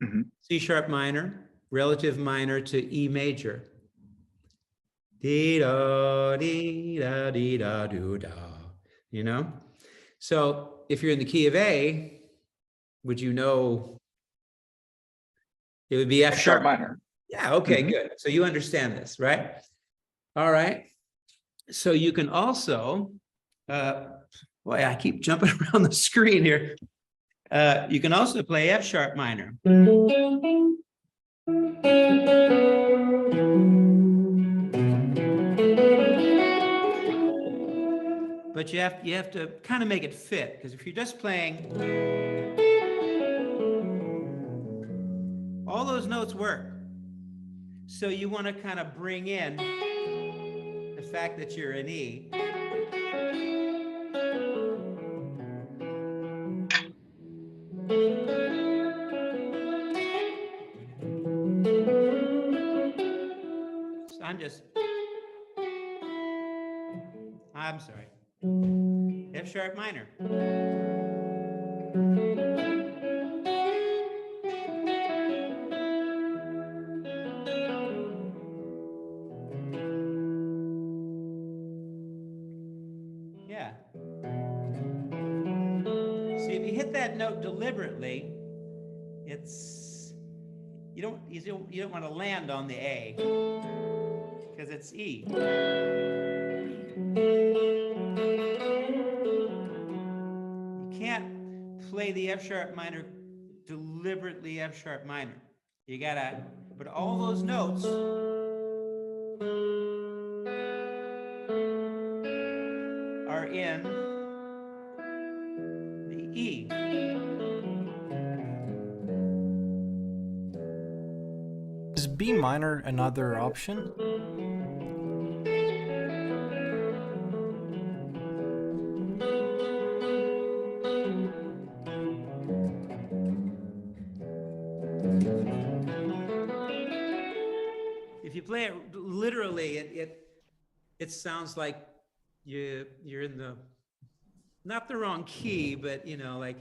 Mm-hmm. C sharp minor, relative minor to E major. Dee da dee da dee da doo da. So if you're in the key of A, would you know it would be F sharp minor? Yeah, okay, Mm-hmm. good. So you understand this, right? All right. So you can also, boy, I keep jumping around the screen here. You can also play F sharp minor. But you have to kind of make it fit, because if you're just playing, all those notes work. So you want to kind of bring in the fact that you're in E. So I'm sorry. F sharp minor. Yeah. See, if you hit that note deliberately, you don't want to land on the A because it's E. You can't play the F sharp minor deliberately F sharp minor. You gotta, but all those notes are in the E. Is B minor another option? If you play it literally, it sounds like you're in not the wrong key, but like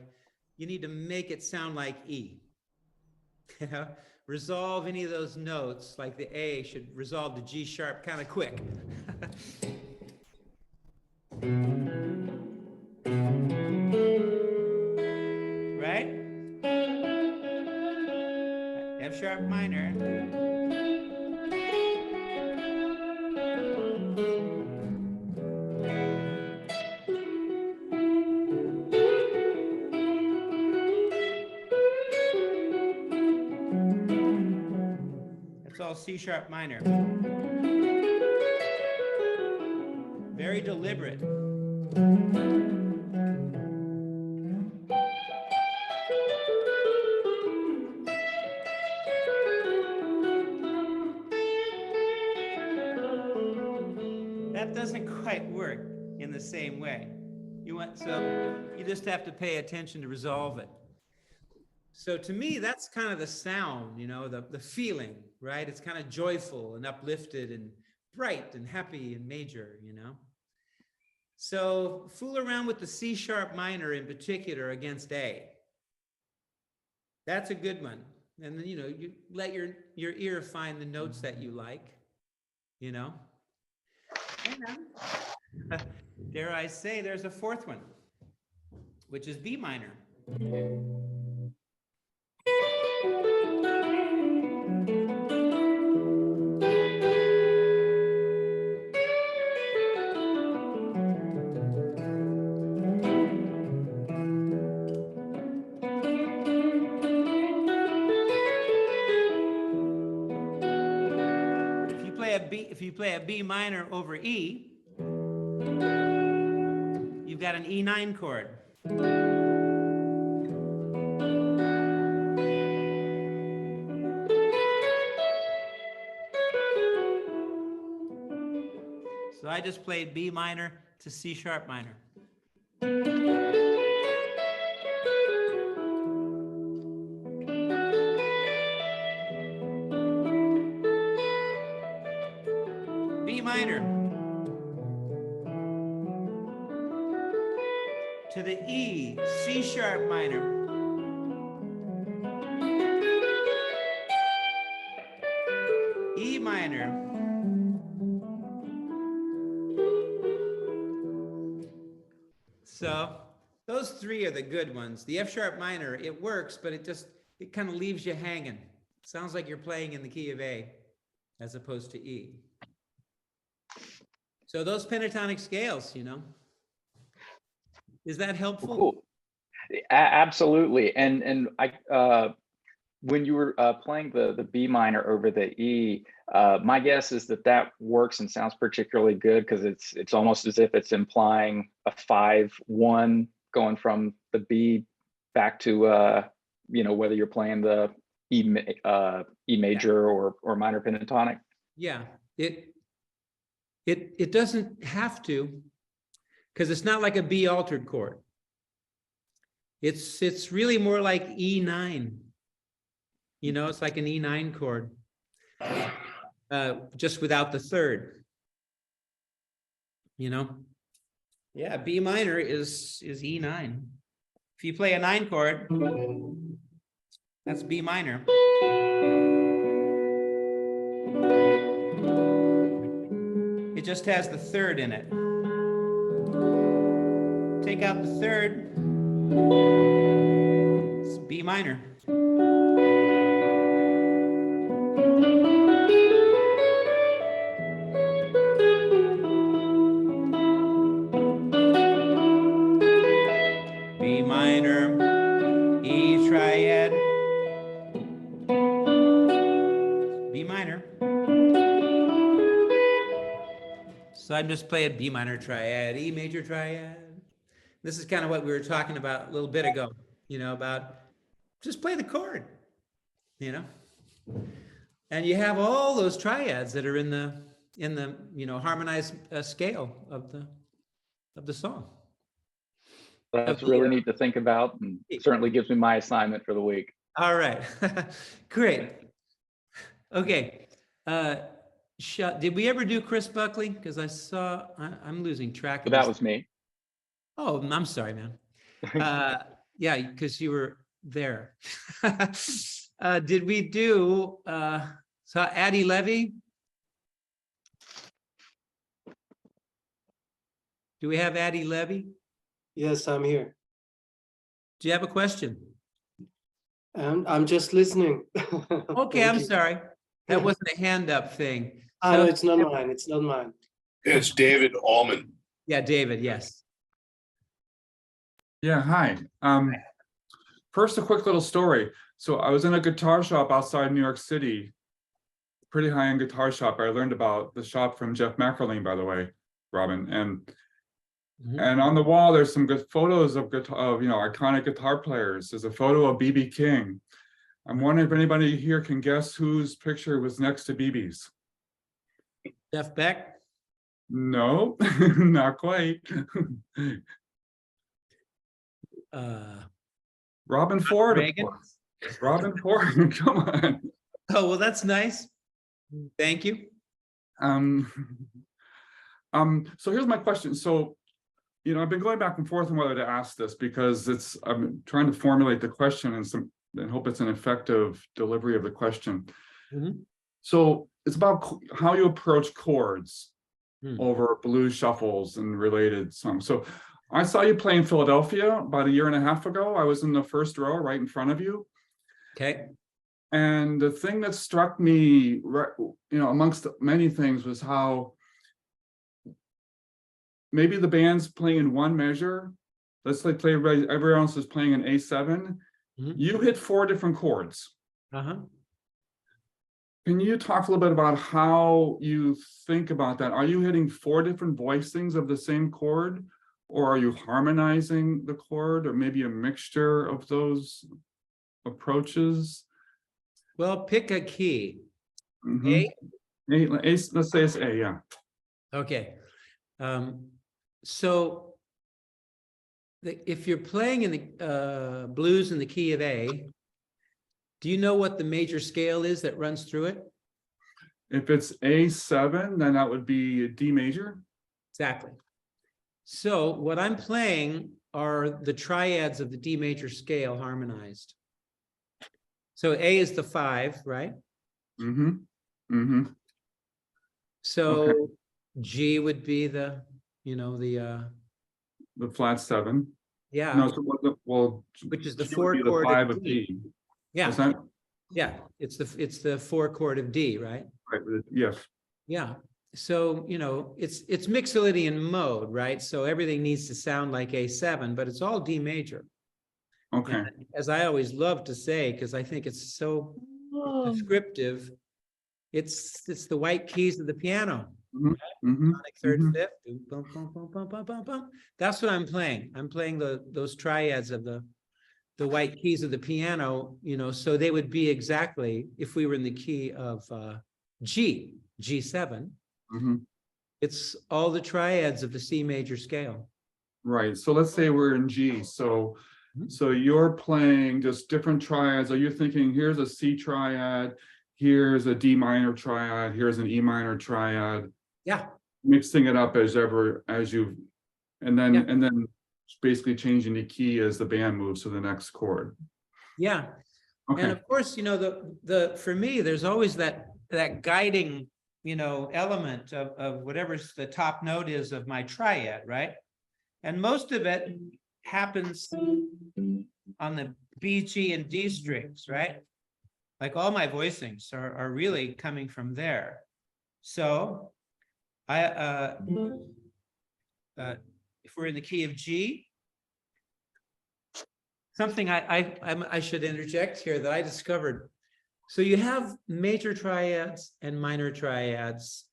you need to make it sound like E. resolve any of those notes, like the A should resolve to G sharp kind of quick. Right? F sharp minor. That's all C sharp minor. Very deliberate. That doesn't quite work in the same way. So you just have to pay attention to resolve it. So to me, that's kind of the sound, the feeling, right? It's kind of joyful and uplifted and bright and happy and major, So fool around with the C sharp minor in particular against A. That's a good one. And then, you let your ear find the notes that you like, And dare I say, there's a fourth one, which is B minor. If you play a B minor over E, you've got an E9 chord. So I just played B minor to C sharp minor. B minor to the E, C sharp minor. E minor. So those three are the good ones. The F sharp minor, it works, but it kind of leaves you hanging. Sounds like you're playing in the key of A as opposed to E. So those pentatonic scales, is that helpful? Cool. Absolutely. And I, when you were playing the B minor over the E, my guess is that works and sounds particularly good because it's almost as if it's implying a 5-1 going from the B back to whether you're playing the E major or minor pentatonic. Yeah, it doesn't have to, because it's not like a B altered chord. It's really more like E9. It's like an E9 chord, just without the third. Yeah, B minor is E9. If you play a 9 chord, that's B minor. It just has the third in it. Take out the third, it's B minor. B minor, E triad, B minor. So I'm just playing B minor triad, E major triad. This is kind of what we were talking about a little bit ago, about just play the chord, And you have all those triads that are in the harmonized scale of the song. That's really neat to think about, and certainly gives me my assignment for the week. All right, great. Okay, did we ever do Chris Buckley? Because I'm losing track of that was me. Oh, I'm sorry, man. Yeah, because you were there. did we do, so Addie Levy? Do we have Addie Levy? Yes, I'm here. Do you have a question? I'm just listening. Okay, Thank I'm you. sorry. That wasn't a hand up thing. No, it's not mine. It's not mine. It's David Allman. Yeah, David, yes. Yeah, hi. First, a quick little story. So I was in a guitar shop outside New York City, pretty high-end guitar shop. I learned about the shop from Jeff McElrain, by the way, Robin. And on the wall, there's some good photos of iconic guitar players. There's a photo of B.B. King. I'm wondering if anybody here can guess whose picture was next to BB's. Jeff Beck? No, not quite. Robben Ford. Reagan? Robben Ford, come on. Oh, well, that's nice. Thank you. So here's my question. So, I've been going back and forth on whether to ask this because I'm trying to formulate the question and hope it's an effective delivery of the question. So it's about how you approach chords over blues shuffles and related songs. So I saw you play in Philadelphia about 1.5 years ago. I was in the first row right in front of you. Okay. And the thing that struck me, amongst many things, was how maybe the band's playing in one measure. Let's say everyone else is playing an A7. You hit 4 different chords. Can you talk a little bit about how you think about that? Are you hitting 4 different voicings of the same chord, or are you harmonizing the chord, or maybe a mixture of those approaches? Well, pick a key. A? Let's say it's A, yeah. Okay. So if you're playing in the blues in the key of A, do you know what the major scale is that runs through it? If it's A7, then that would be a D major. Exactly. So what I'm playing are the triads of the D major scale harmonized. So A is the 5, right? So okay. G would be the flat 7. Yeah. No, so which is the G 4 would be the chord 5 of D. Yeah. Is that? Yeah, it's the 4 chord of D, right? Right. Yes. Yeah. So, it's Mixolydian mode, right? So everything needs to sound like A7, but it's all D major. Okay. And as I always love to say, because I think it's so descriptive, it's the white keys of the piano. Tonic, third, fifth. Boom, boom, boom, boom, boom, boom, boom. That's what I'm playing. I'm playing those triads of the white keys of the piano, so they would be exactly, if we were in the key of G7, it's all the triads of the C major scale. Right. So let's say we're in G. So you're playing just different triads. Are you thinking, here's a C triad, here's a D minor triad, here's an E minor triad? Yeah. Mixing it up and then basically changing the key as the band moves to the next chord. Yeah. Okay. And of course, for me, there's always that guiding, element of whatever's the top note is of my triad, right? And most of it happens on the B, G, and D strings, right? Like all my voicings are really coming from there. So if we're in the key of G, something I should interject here that I discovered. So you have major triads and minor triads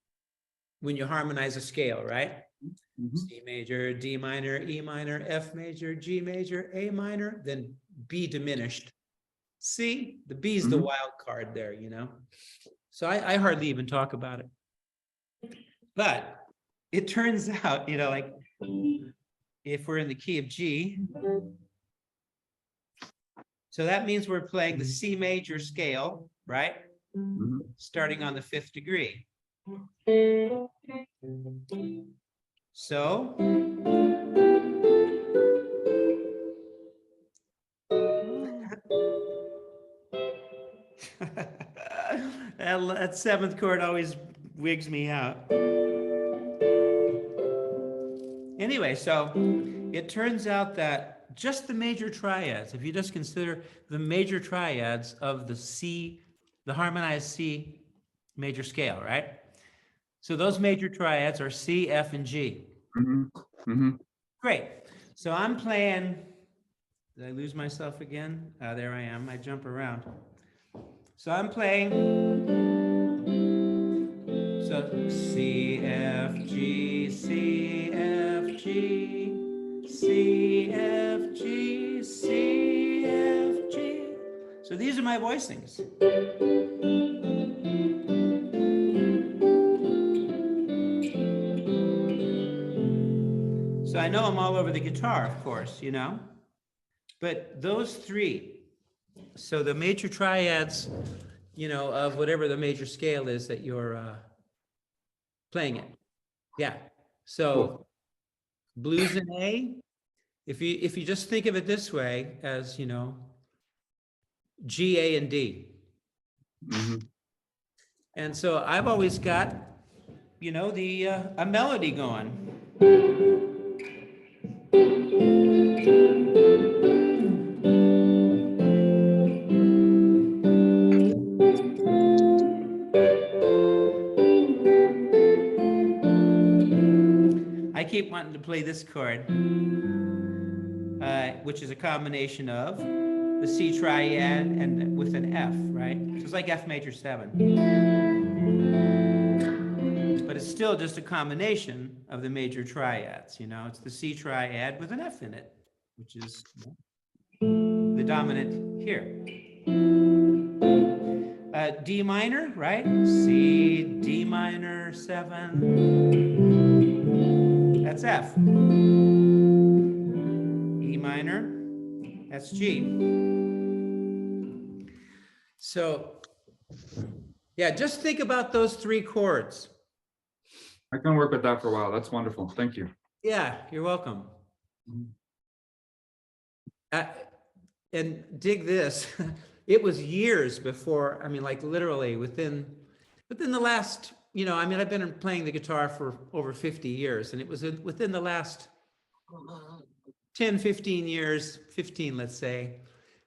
when you harmonize a scale, right? C major, D minor, E minor, F major, G major, A minor, then B diminished. C, the B is the wild card there, So I hardly even talk about it. But it turns out, like if we're in the key of G, so that means we're playing the C major scale, right? Starting on the 5th degree. So that seventh chord always wigs me out. Anyway, so it turns out that just the major triads, if you just consider the major triads of the C, the harmonized C major scale, right? So those major triads are C, F, and G. Great. So I'm playing, did I lose myself again? There I am, I jump around. So I'm playing, so C, F, G, C, F, G, C, F, G, C, F, G. So these are my voicings. So I know them all over the guitar, of course, you know, but those three, so the major triads, you know, of whatever the major scale is that you're playing it. Yeah. So blues in A, if you just think of it this way as, you know, G, A, and D. And so I've always got, you know, the a melody going. I keep wanting to play this chord, which is a combination of the C triad and with an F, right? So it's like F major 7. But it's still just a combination of the major triads, you know? It's the C triad with an F in it, which is the dominant here. D minor, right? C, D minor 7. That's F. E minor, that's G. So, yeah, just think about those three chords. I can work with that for a while. That's wonderful. Thank you. Yeah, you're welcome. And dig this. It was years before, I mean, like literally within the last, you know, I mean, I've been playing the guitar for over 50 years, and it was within the last 10, 15 years, 15, let's say,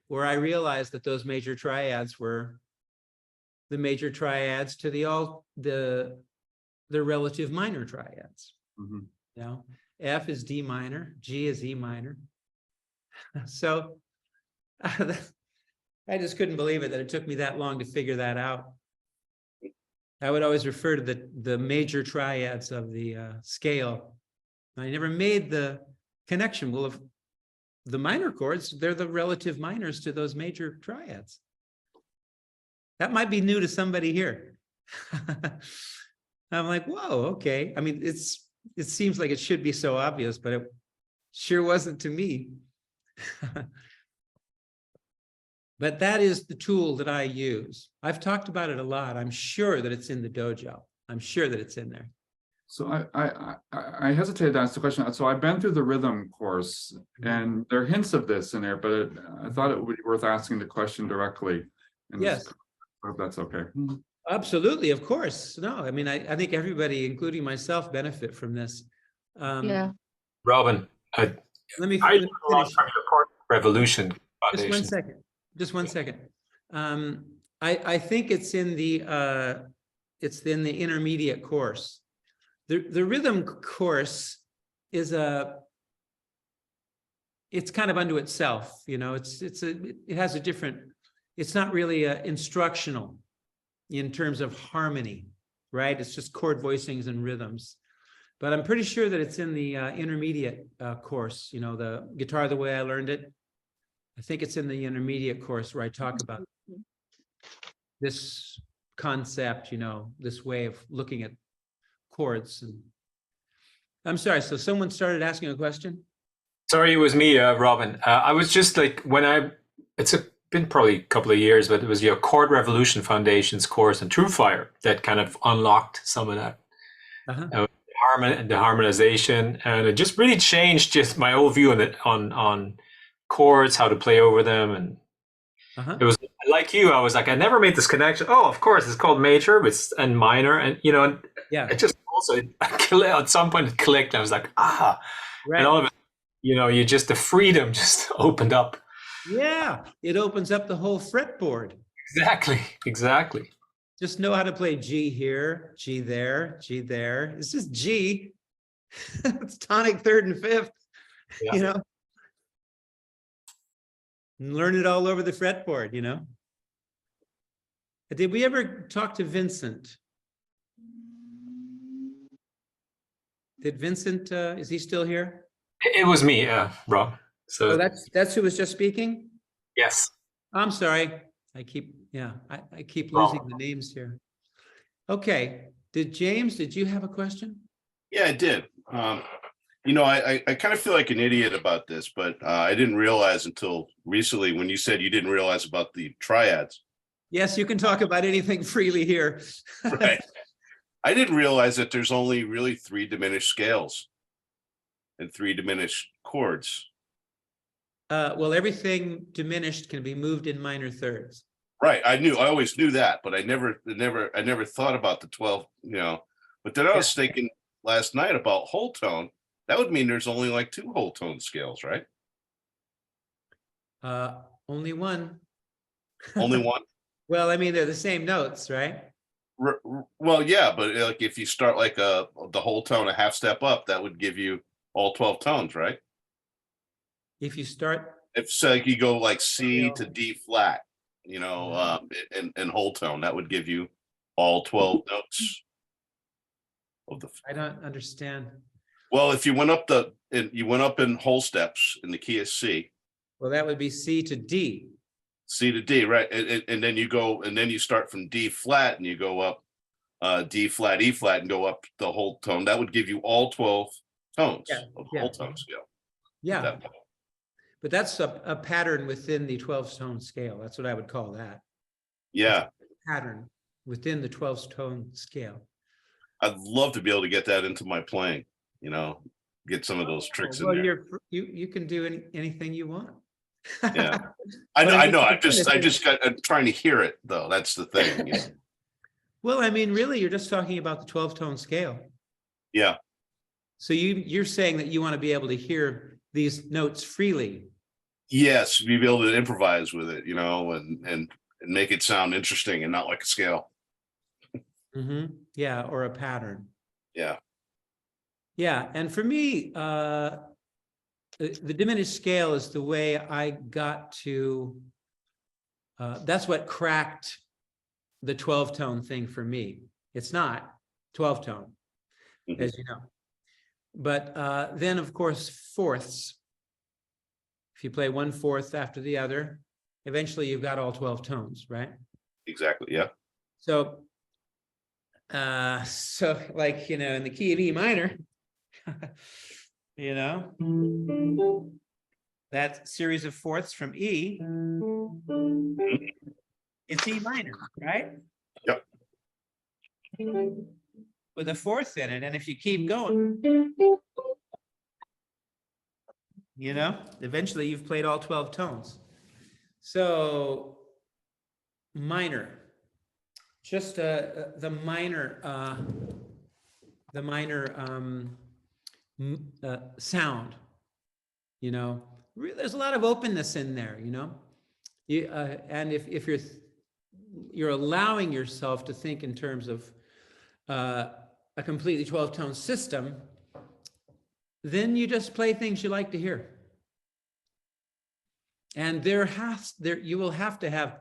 where I realized that those major triads were the major triads to the relative minor triads. You know, F is D minor, G is E minor. So I just couldn't believe it that it took me that long to figure that out. I would always refer to the major triads of the scale. I never made the connection. Well, if the minor chords, they're the relative minors to those major triads. That might be new to somebody here. I'm like, whoa, okay. I mean, it seems like it should be so obvious, but it sure wasn't to me. But that is the tool that I use. I've talked about it a lot. I'm sure that it's in the dojo. I'm sure that it's in there. So I hesitated to ask the question. So I've been through the rhythm course, and there are hints of this in there, but I thought it would be worth asking the question directly. Yes. I hope that's okay. Absolutely, of course. No, I mean, I think everybody, including myself, benefit from this. Yeah. Robben, Let me I finish. from your Chord Revolution Just Foundation. one second. Just one second. I think it's in the intermediate course. The rhythm course is it's kind of unto itself, you know. It has a different. It's not really instructional in terms of harmony, right? It's just chord voicings and rhythms. But I'm pretty sure that it's in the intermediate course. You know, the Guitar the Way I Learned It. I think it's in the intermediate course where I talk about this concept, you know, this way of looking at chords. And I'm sorry, so someone started asking a question? Sorry, it was me, Robben. I was just like, it's been probably a couple of years, but it was your Chord Revolution Foundation's course on True Fire that kind of unlocked some of that. The harmonization, and it just really changed just my whole view on it, on chords, how to play over them, and it was a like you, I was like, I never made this connection. Oh, of course, it's called major, but and minor, and Yeah. it just also at some point it clicked. And I was like, Right. and all of it, you just the freedom just opened up. Yeah, it opens up the whole fretboard. Exactly. Just know how to play G here, G there, G there. It's just G. It's tonic third and fifth, Yeah. And learn it all over the fretboard, Did we ever talk to Vincent? Did Vincent, is he still here? It was me, Rob. So that's who was just speaking? yes. I'm sorry. I keep losing the names here. Okay. James, did you have a question? Yeah, I did. I kind of feel like an idiot about this, but I didn't realize until recently when you said you didn't realize about the triads. Yes, you can talk about anything freely here. Right. I didn't realize that there's only really 3 diminished scales and 3 diminished chords. Well, everything diminished can be moved in minor thirds. Right. I always knew that, but I never thought about the 12, but then I was thinking last night about whole tone. That would mean there's only like 2 whole tone scales, right? Only one. Only one? Well, I mean, they're the same notes, right? Well, yeah, but like if you start like the whole tone a half step up, that would give you all 12 tones, right? If you start, if so, you go like C to D flat, and whole tone, that would give you all 12 notes of the. I don't understand. Well, if you went up in whole steps in the key of C. Well, that would be C to D. C to D, right? And then you start from D flat and you go up D flat, E flat, and go up the whole tone. That would give you all 12 tones of the whole tone scale. Yeah. But that's a pattern within the 12-tone scale. That's what I would call that. Yeah. Pattern within the 12-tone scale. I'd love to be able to get that into my playing, get some of those tricks in there. You can do anything you want. Yeah. I know. I'm trying to hear it though. That's the thing. Well, I mean, really, you're just talking about the 12-tone scale. Yeah. So you're saying that you want to be able to hear these notes freely. Yes, be able to improvise with it, and make it sound interesting and not like a scale. Mm-hmm. Yeah, or a pattern. Yeah. Yeah, and for me, the diminished scale is the way I got to. That's what cracked the 12-tone thing for me. It's not 12-tone, as you know. But then, of course, fourths. If you play 1/4 after the other, eventually you've got all 12 tones, right? Exactly. Yeah. So like, in the key of E minor, that series of fourths from E, it's E minor, right? Yep. With a fourth in it, and if you keep going, eventually you've played all 12 tones. So minor, just the minor sound, there's a lot of openness in there, and if you're allowing yourself to think in terms of a completely 12-tone system, then you just play things you like to hear. And you will have to have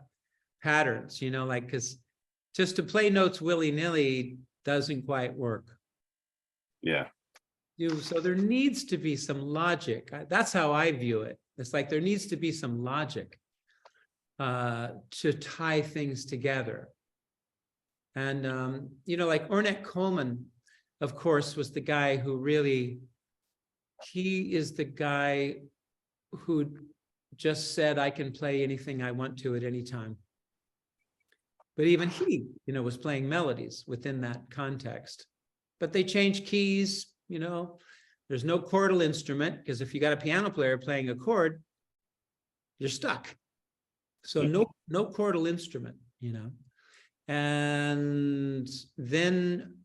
patterns, because just to play notes willy-nilly doesn't quite work. Yeah. So there needs to be some logic. That's how I view it. It's like there needs to be some logic to tie things together. And, like Ornette Coleman, of course, was the guy who really, he is the guy who just said, I can play anything I want to at any time. But even he, was playing melodies within that context. But they changed keys, there's no chordal instrument, because if you got a piano player playing a chord, you're stuck. So no chordal instrument, you know. And then,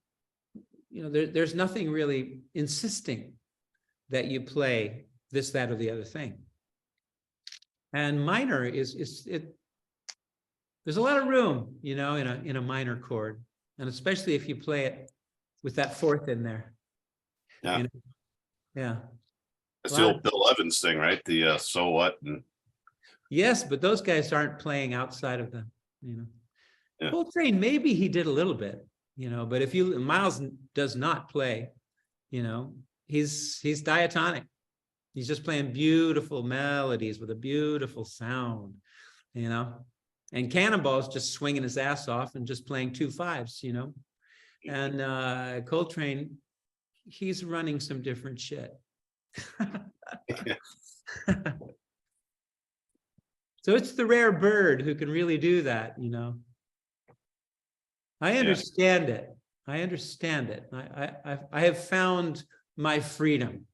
you know, there's nothing really insisting that you play this, that, or the other thing. And minor is there's a lot of room, you know, in a minor chord, and especially if you play it with that fourth in there. Yeah. You know? Yeah. It's the old Bill Evans thing, right? The so what? And yes, but those guys aren't playing outside of them, you know. Yeah. Coltrane, maybe he did a little bit, you know, but if you, Miles does not play, you know, he's diatonic. He's just playing beautiful melodies with a beautiful sound, you know. And Cannonball's just swinging his ass off and just playing 2 5s, you know. And Coltrane, he's running some different shit. So it's the rare bird who can really do that, you know. I understand it. I understand it. I have found my freedom,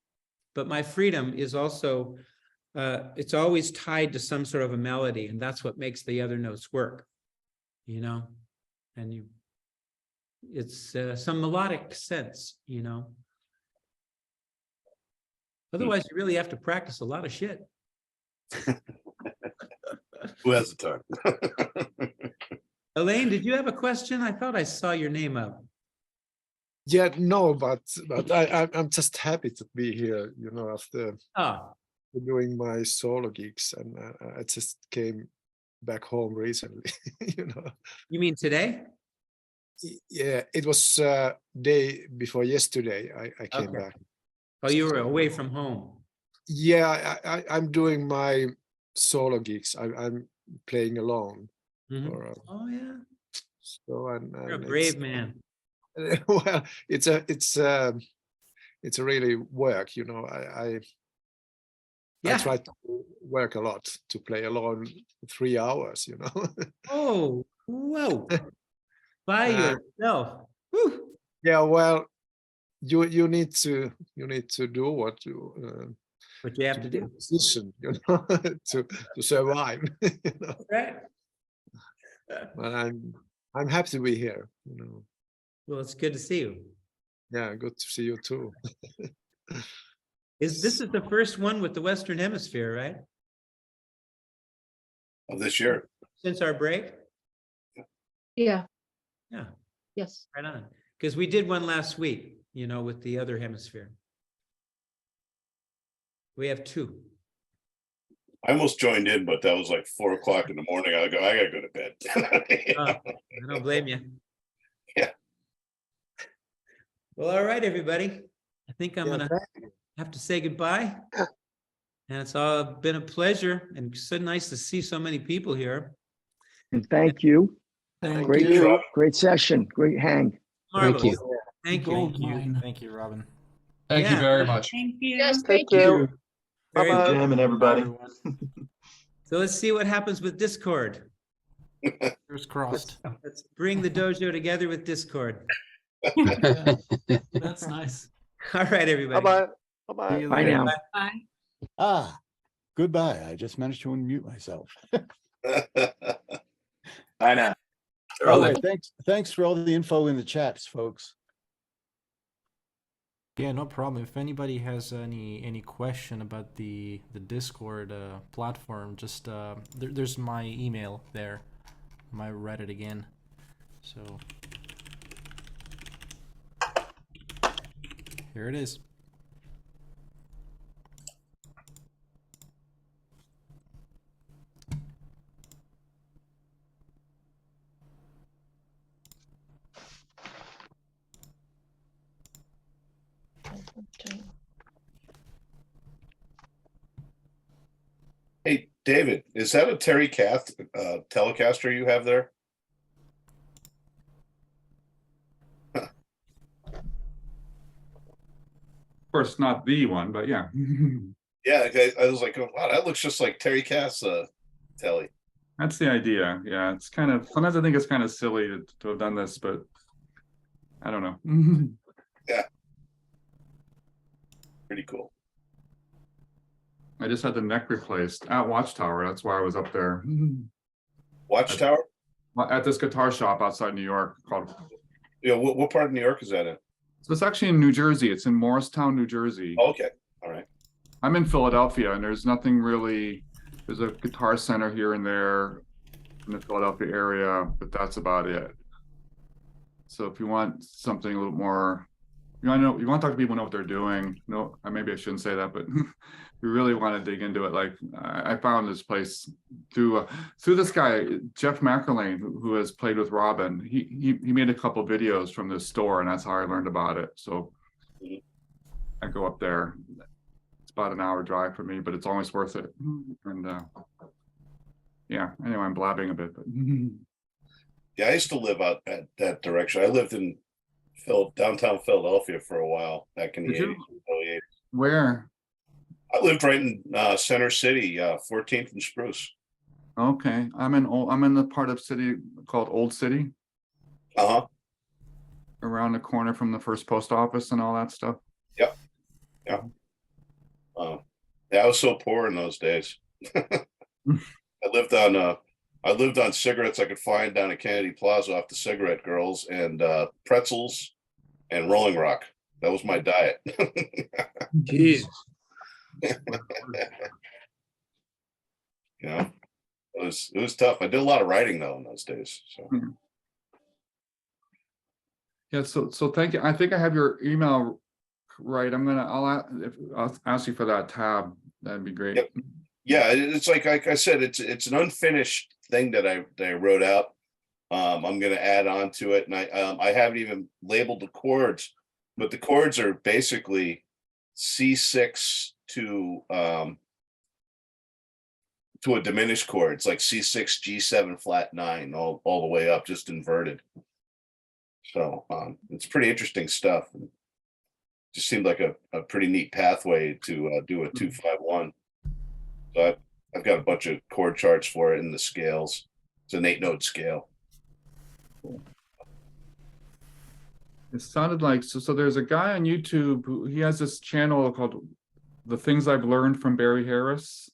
but my freedom is also, it's always tied to some sort of a melody, and that's what makes the other notes work, you know. And it's some melodic sense, you know. Otherwise, you really have to practice a lot of shit. who has the time? Elaine, did you have a question? I thought I saw your name up. Yeah, no, but I'm just happy to be here, you know, after doing my solo gigs, and I just came back home recently, you know. You mean today? Yeah, it was day before yesterday I came back. Oh, you were away from home. Yeah, I'm doing my solo gigs. I'm playing alone. Mm-hmm. Oh yeah. So you're a brave man. Well, it's a really work, you know. I try to work a lot to play alone 3 hours, you know. Oh, whoa! By yourself. Whew. Yeah, well, you need to do what you have to do. Position, you know, to survive. You know? Right. But I'm happy to be here, you know. Well, it's good to see you. Yeah, good to see you too. This is the first one with the Western Hemisphere, right? Of this year. Since our break? Yeah. Yeah. Yes. Right on. Because we did one last week, you know, with the other hemisphere. We have 2. I almost joined in, but that was like 4 o'clock in the morning. I gotta go to bed. I don't blame you. Yeah. Well, all right, everybody. I think I'm gonna have to say goodbye. And it's all been a pleasure, and so nice to see so many people here. And thank you. Thank Great session. Great hang. Marvelous. Thank you. Thank you. Thank you, Robin. Thank you very much. Thank you. Yes, Thank you. Very Bye-bye. good. Jamming, everybody. So let's see what happens with Discord. Fingers crossed. Let's bring the dojo together with Discord. That's nice. All right, everybody. Bye-bye. Bye-bye. Bye now. Bye. Goodbye. I just managed to unmute myself. Bye now. All right, thanks for all the info in the chats, folks. Yeah, no problem. If anybody has any question about the Discord platform, just there's my email there. I might read it again. So here it is. Hey, David, is that a Terry Kath Telecaster you have there? Of course, not the one, but yeah. Yeah, I was like, oh, wow, that looks just like Terry Kath's telly. That's the idea. Yeah, it's kind of, sometimes I think it's kind of silly to have done this, but I don't know. Yeah. Pretty cool. I just had the neck replaced at Watchtower. That's why I was up there. Watchtower? At this guitar shop outside New York called. Yeah, what part of New York is that in? So it's actually in New Jersey. It's in Morristown, New Jersey. Oh, okay, all right. I'm in Philadelphia, and there's nothing really. There's a guitar center here and there in the Philadelphia area, but that's about it. So if you want something a little more, you want to talk to people who know what they're doing. No, maybe I shouldn't say that, but if you really want to dig into it, like I found this place through this guy Jeff McElwain, who has played with Robben. He made a couple videos from this store, and that's how I learned about it. So I go up there. It's about an hour drive for me, but it's always worth it. And yeah, anyway, I'm blabbing a bit, but yeah, I used to live out that direction. I lived in downtown Philadelphia for a while back in the 80s, early 80s. Where? I lived right in Center City, 14th and Spruce. Okay, I'm in the part of city called Old City. Around the corner from the first post office and all that stuff. Yep. Yeah. Yeah, I was so poor in those days. I lived on cigarettes I could find down at Kennedy Plaza off the Cigarette Girls, and pretzels and Rolling Rock. That was my diet. Jeez. You know, it was tough. I did a lot of writing though in those days. So yeah, so thank you. I think I have your email right. I'll ask you for that tab. That'd be great. Yep. Yeah, it's like I said, it's an unfinished thing that I wrote out. I'm going to add on to it, and I haven't even labeled the chords, but the chords are basically C6 to a diminished chord. It's like C6, G7, flat 9, all the way up, just inverted. So it's pretty interesting stuff. Just seemed like a pretty neat pathway to do a 2-5-1. So I've got a bunch of chord charts for it in the scales. It's an 8-note scale. It sounded like so there's a guy on YouTube who he has this channel called The Things I've Learned from Barry Harris.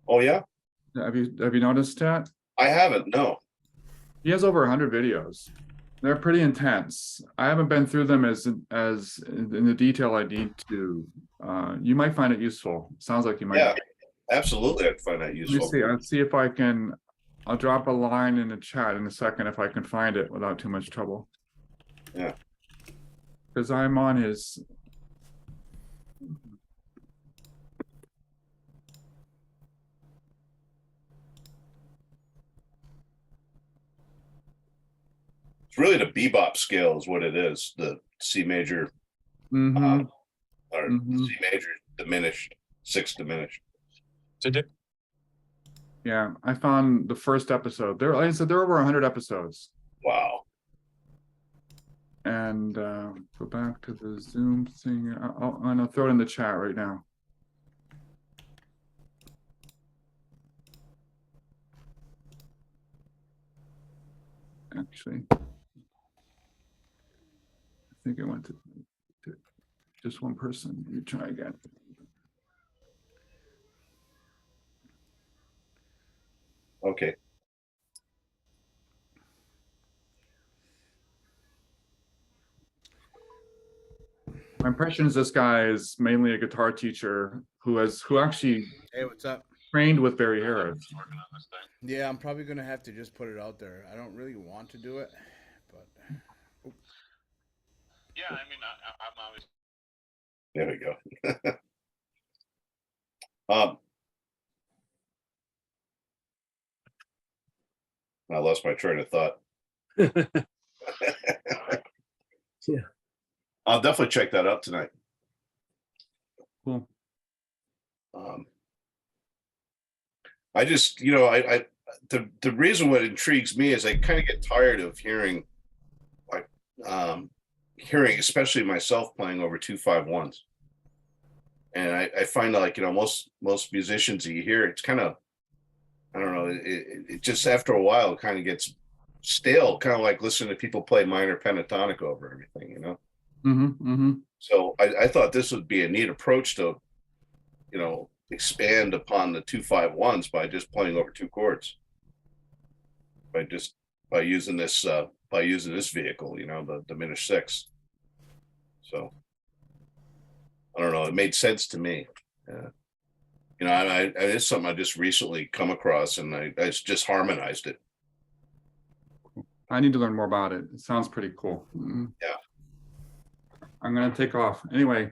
Oh yeah? Have you noticed that? I haven't, no. He has over 100 videos. They're pretty intense. I haven't been through them as in the detail I need to. You might find it useful. Sounds like you might. Yeah, absolutely. I'd find that useful. Let me see. I'll see if I can. I'll drop a line in the chat in a second if I can find it without too much trouble. Yeah. Because I'm on his. It's really the bebop scale is what it is. The C major, or C major diminished, 6 diminished. Yeah, I found the first episode. There, like I said, there are over 100 episodes. Wow. And go back to the Zoom thing. I'm gonna throw it in the chat right now. Actually, I think it went to just one person. Let me try again. Okay. My impression is this guy is mainly a guitar teacher who actually Hey, what's up? trained with Barry Harris. Yeah, I'm probably gonna have to just put it out there. I don't really want to do it, but yeah, I mean, I'm always. There we go. I lost my train of thought. Yeah. I'll definitely check that out tonight. Cool. I just, the reason what intrigues me is I kind of get tired of hearing, especially myself playing over 2-5-1s. And I find that, most musicians that you hear, it's kind of, I don't know, it just after a while, it kind of gets stale, kind of like listening to people play minor pentatonic over everything, So I thought this would be a neat approach to, expand upon the 2-5-1s by just playing over 2 chords. by using this vehicle, you know, the Diminish 6. So I don't know, it made sense to me. You know, it's something I just recently come across, and I just harmonized it. I need to learn more about it. It sounds pretty cool. Yeah. I'm gonna take off. Anyway,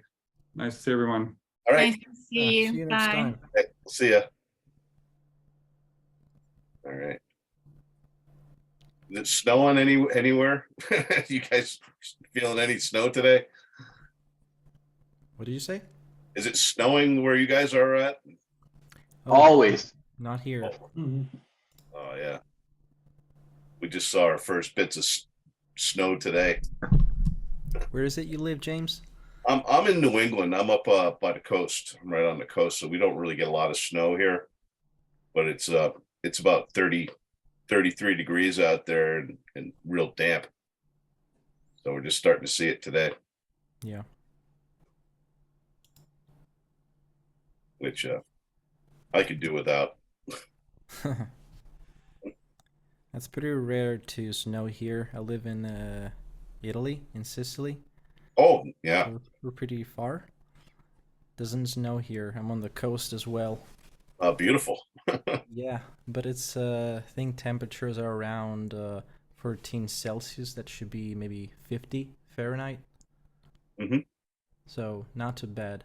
nice to see everyone. All right. Nice to see you. See you next Bye. time. Okay, see ya. All right. Is it snowing anywhere? You guys feeling any snow today? What did you say? Is it snowing where you guys are at? Oh, Always. not here. Oh yeah. We just saw our first bits of snow today. Where is it you live, James? I'm in New England. I'm up by the coast. I'm right on the coast, so we don't really get a lot of snow here. But it's about 33 degrees out there and real damp. So we're just starting to see it today. Yeah. Which I could do without. That's pretty rare to snow here. I live in Italy, in Sicily. Oh, yeah. So we're pretty far. Doesn't snow here. I'm on the coast as well. Oh, beautiful. Yeah, but it's I think temperatures are around 14 Celsius. That should be maybe 50 Fahrenheit. Mm-hmm. So not too bad.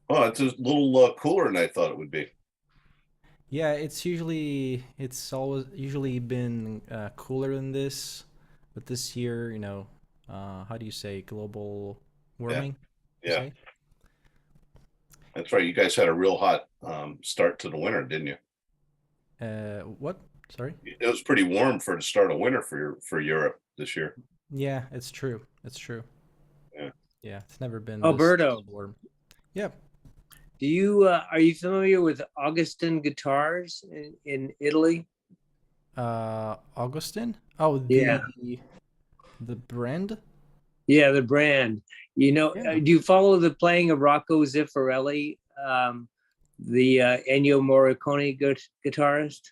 Oh, it's a little cooler than I thought it would be. Yeah, it's always usually been cooler than this, but this year, you know, how do you say, global warming? Yeah. That's right. You guys had a real hot start to the winter, didn't you? What? Sorry? It was pretty warm for the start of winter for Europe this year. Yeah, it's true. It's true. Yeah. Yeah, it's never been Alberto. this warm. Yep. Do you are you familiar with Augustin guitars in Italy? Augustin? Oh, Yeah. The brand? Yeah, the brand. You know, Yeah. do you follow the playing of Rocco Zeffirelli, the Ennio Morricone guitarist?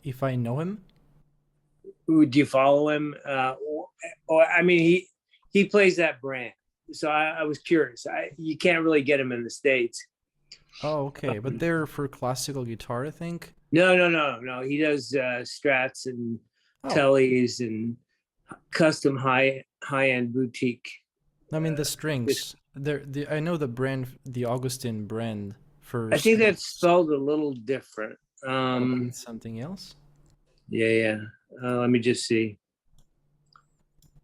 If I know him? Do you follow him? Or I mean, he plays that brand. So I was curious. You can't really get him in the States. Oh, okay. But they're for classical guitar, I think. No. He does Strats and Tellys and custom high-end boutique. I mean the strings. I know the brand, the Augustin brand for. I think that's spelled a little different. Something else. Yeah. Let me just see.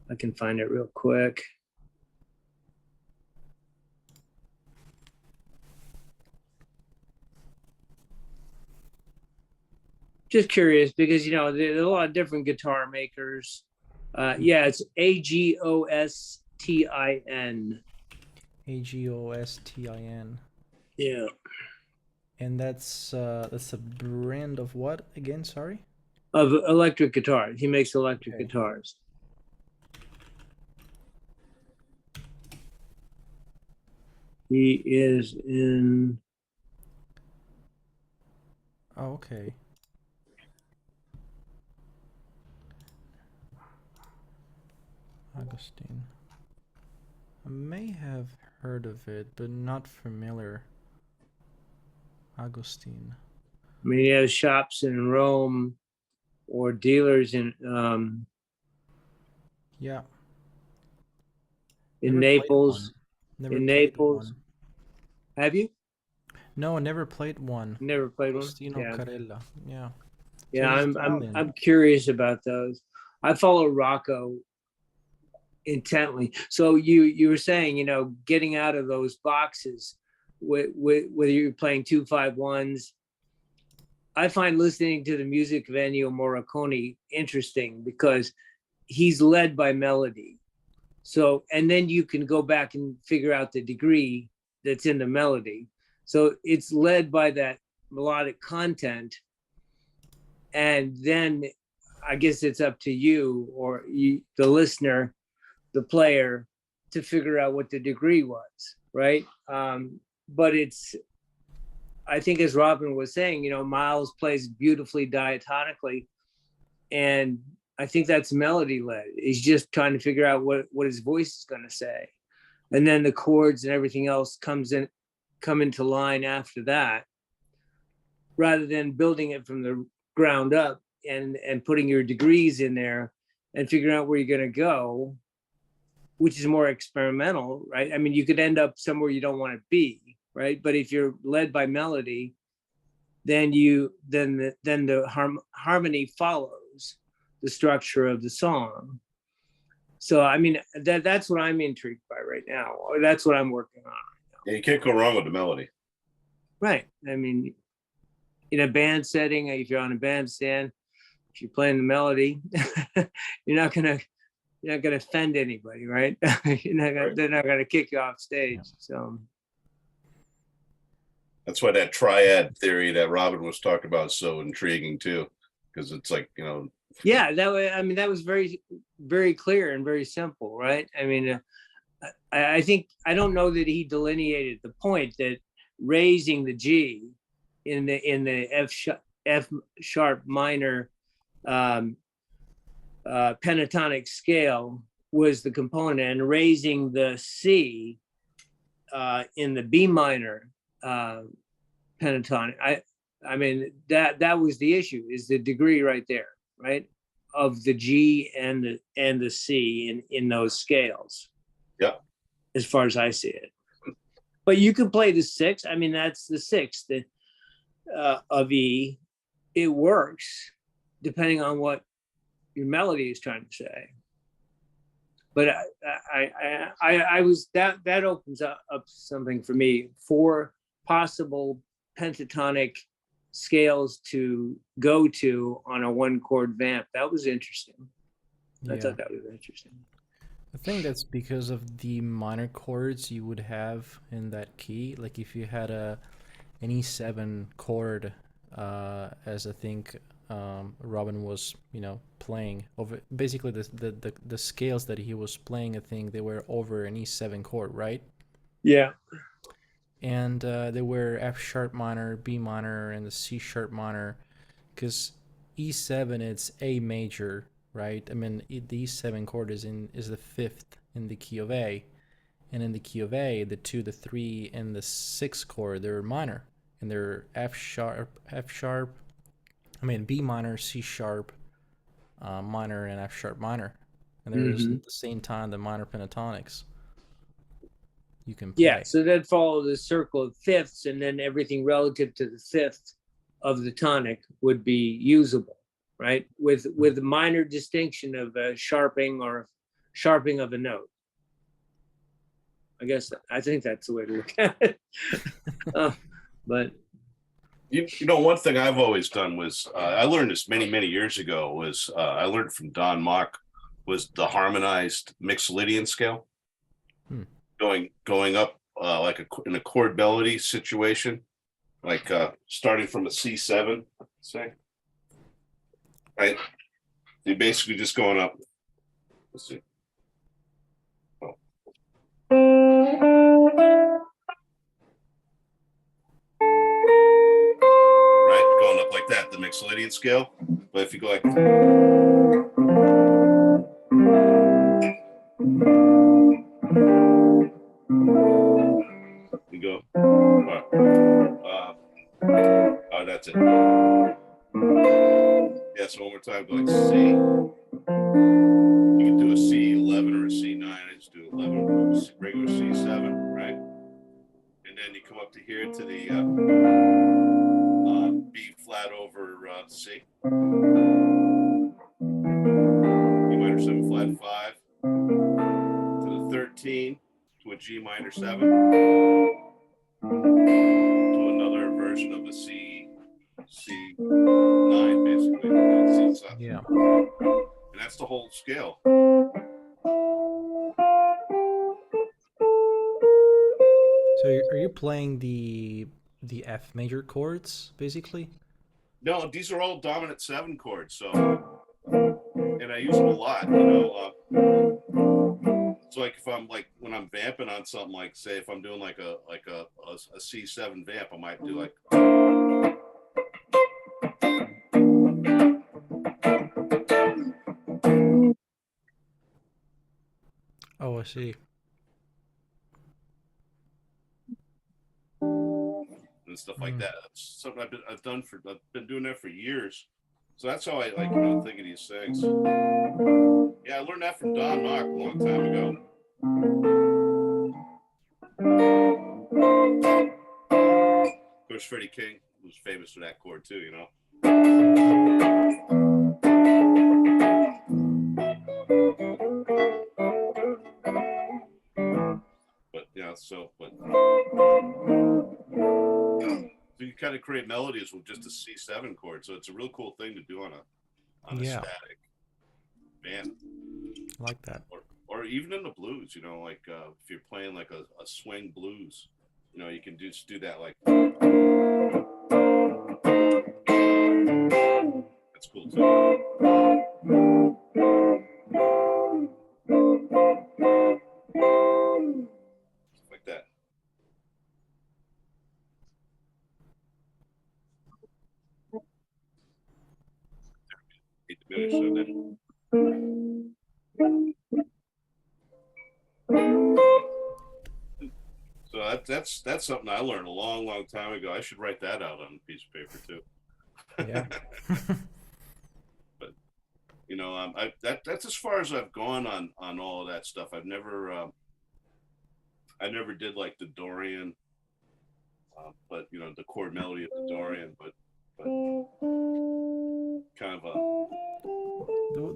I can find it real quick. Just curious because, you know, there's a lot of different guitar makers. Yeah, it's Agostin. Agostin. Yeah. And that's a brand of what again? Sorry. Of electric guitars. He makes electric guitars. He is in. Oh, okay. Augustine. I may have heard of it, but not familiar. Augustine. I mean, he has shops in Rome or dealers in Yeah. in Never played Naples. one. Never In played Naples. one. Have you? No, I never played one. Never played one? Agostino Yeah. Carella. Yeah. Yeah, So he's I'm Italian. curious about those. I follow Rocco intently. So you were saying, you know, getting out of those boxes, whether you're playing 2-5-1s. I find listening to the music of Ennio Morricone interesting because he's led by melody. So, and then you can go back and figure out the degree that's in the melody. So it's led by that melodic content. And then I guess it's up to you or the listener, the player, to figure out what the degree was, right? But I think as Robin was saying, you know, Miles plays beautifully diatonically. And I think that's melody led. He's just trying to figure out what his voice is going to say. And then the chords and everything else come into line after that, rather than building it from the ground up and putting your degrees in there and figuring out where you're going to go, which is more experimental, right? I mean, you could end up somewhere you don't want to be, right? But if you're led by melody, then the harmony follows the structure of the song. So, I mean, that's what I'm intrigued by right now. Or that's what I'm working on. Yeah, you can't go wrong with the melody. Right. I mean, in a band setting, if you're on a bandstand, if you're playing the melody, you're not gonna offend anybody, right? They're not gonna kick you off stage. So that's why that triad theory that Robin was talking about is so intriguing too, because it's like, you know. Yeah, that was very, very clear and very simple, right? I mean, I think, I don't know that he delineated the point that raising the G in the F sharp minor pentatonic scale was the component, and raising the C in the B minor pentatonic. I mean, that was the issue, is the degree right there, right, of the G and the C in those scales. Yeah, as far as I see it. But you could play the sixth. I mean, that's the sixth of E. It works depending on what your melody is trying to say. But I was that opens up something for me, 4 possible pentatonic scales to go to on a 1-chord vamp. That was interesting. I thought that was interesting. I think that's because of the minor chords you would have in that key. Like if you had an E7 chord, as I think Robin was, playing over. Basically, the scales that he was playing, I think they were over an E7 chord, right? Yeah. And they were F sharp minor, B minor, and the C sharp minor, because E7 it's A major. Right, I mean the E7 chord is the 5th in the key of A, and in the key of A, the 2, the 3, and the 6th chord they're minor, and they're F sharp. I mean B minor, C sharp, minor, and F sharp minor, and there's at the same time the minor pentatonics you can play. Yeah, so then follow the circle of fifths, and then everything relative to the 5th of the tonic would be usable. Right, with the minor distinction of a sharping or sharping of a note. I think that's the way to look at it. But one thing I've always done was I learned this many years ago. Was I learned from Don Mock was the harmonized Mixolydian scale, going up like in a chord melody situation, like starting from a C7, say. Right, you're basically just going up. Let's see. Oh. Right, going up like that, the Mixolydian scale. But if you go like, you go. Oh, that's it. Yeah, so one more time, go like C. You can do a C11 or a C9. I just do 11, regular C7, right? And then you come up to here to the B flat over C. E minor 7 flat 5. To the 13, to a G minor 7. To another version of a C9, basically. C7. Yeah. And that's the whole scale. So are you playing the F major chords, basically? No, these are all dominant 7 chords. So, and I use them a lot. So like if I'm like when I'm vamping on something, like say if I'm doing like a C7 vamp, I might do like. Oh, I see. And stuff like that. That's something I've been doing that for years. So that's how I like, think of these things. Yeah, I learned that from Don Knock a long time ago. Of course, Freddie King was famous for that chord too, But so you kind of create melodies with just a C7 chord. So it's a real cool thing to do on a static band. I like that. Or even in the blues, like if you're playing like a swing blues, you can just do that like. That's cool too. Stuff like that. So that's something I learned a long time ago. I should write that out on a piece of paper too. Yeah. But that's as far as I've gone on all of that stuff. I never did like the Dorian, but the chord melody of the Dorian, but kind of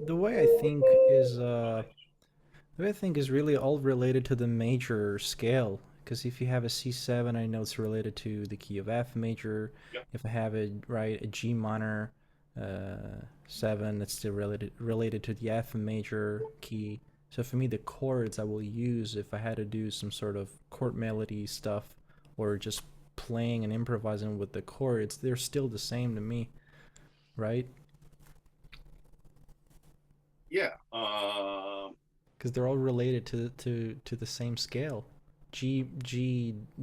the way I think is really all related to the major scale. Because if you have a C7, I know it's related to the key of F major. Yep. If I have a G minor 7, it's still related to the F major key. So for me, the chords I will use if I had to do some sort of chord melody stuff, or just playing and improvising with the chords, they're still the same to me, right? Yeah. Because they're all related to the same scale. G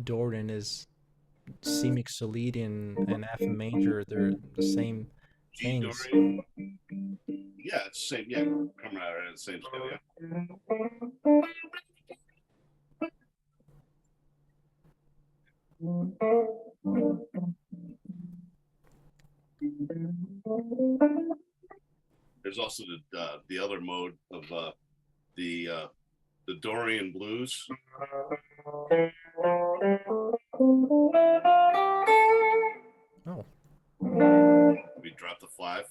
Dorian is C mixolydian and F major. They're the same things. Dorian. Yeah, it's the same. Yeah, coming out at the same scale. Yeah. There's also the other mode of the Dorian blues. Oh. We drop the 5.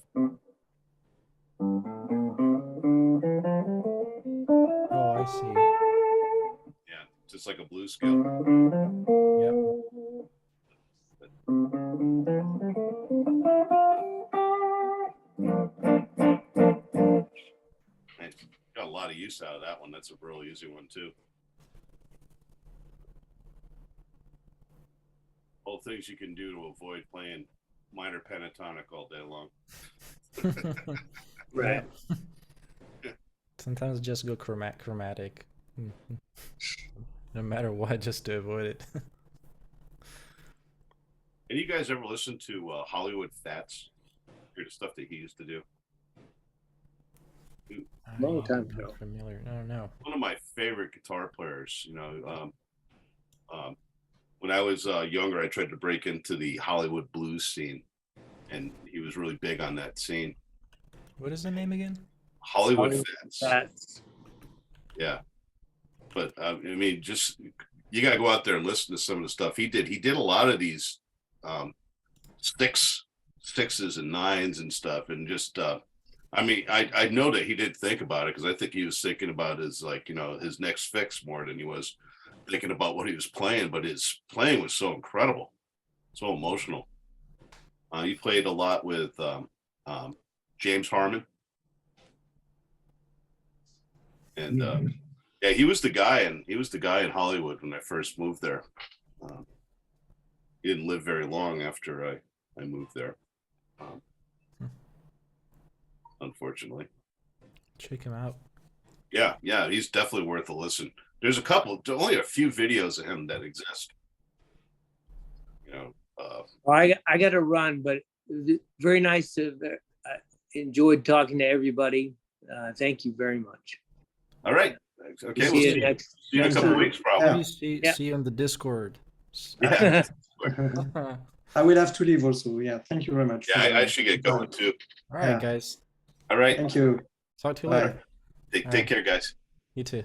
Oh, I see. Yeah, just like a blues scale. Yep. Got a lot of use out of that one. That's a real easy one too. All things you can do to avoid playing minor pentatonic all day long. Right. Sometimes just go chromatic. No matter what, just to avoid it. And you guys ever listen to Hollywood Fats? Hear the stuff that he used to do? Long time ago. Familiar. No. One of my favorite guitar players. When I was younger, I tried to break into the Hollywood blues scene, and he was really big on that scene. What is the name again? Hollywood Fats. Fats. Yeah, but I mean, just you got to go out there and listen to some of the stuff he did. He did a lot of these sixes and nines and stuff, and just I mean, I know that he did think about it, because I think he was thinking about his his next fix more than he was thinking about what he was playing. But his playing was so incredible, so emotional. He played a lot with James Harmon, and yeah, he was the guy in Hollywood when I first moved there. He didn't live very long after I moved there, unfortunately. Check him out. Yeah, he's definitely worth a listen. There's only a few videos of him that exist. Well, I got to run, but very nice to enjoyed talking to everybody. Thank you very much. All right. Okay, we'll see you in a couple of weeks, probably. See you on the Discord. Yeah. I will have to leave also. Yeah, thank you very much. Yeah, I should get going too. All right, guys. All right. Thank you. Talk to you Bye. later. Take care, guys. You too.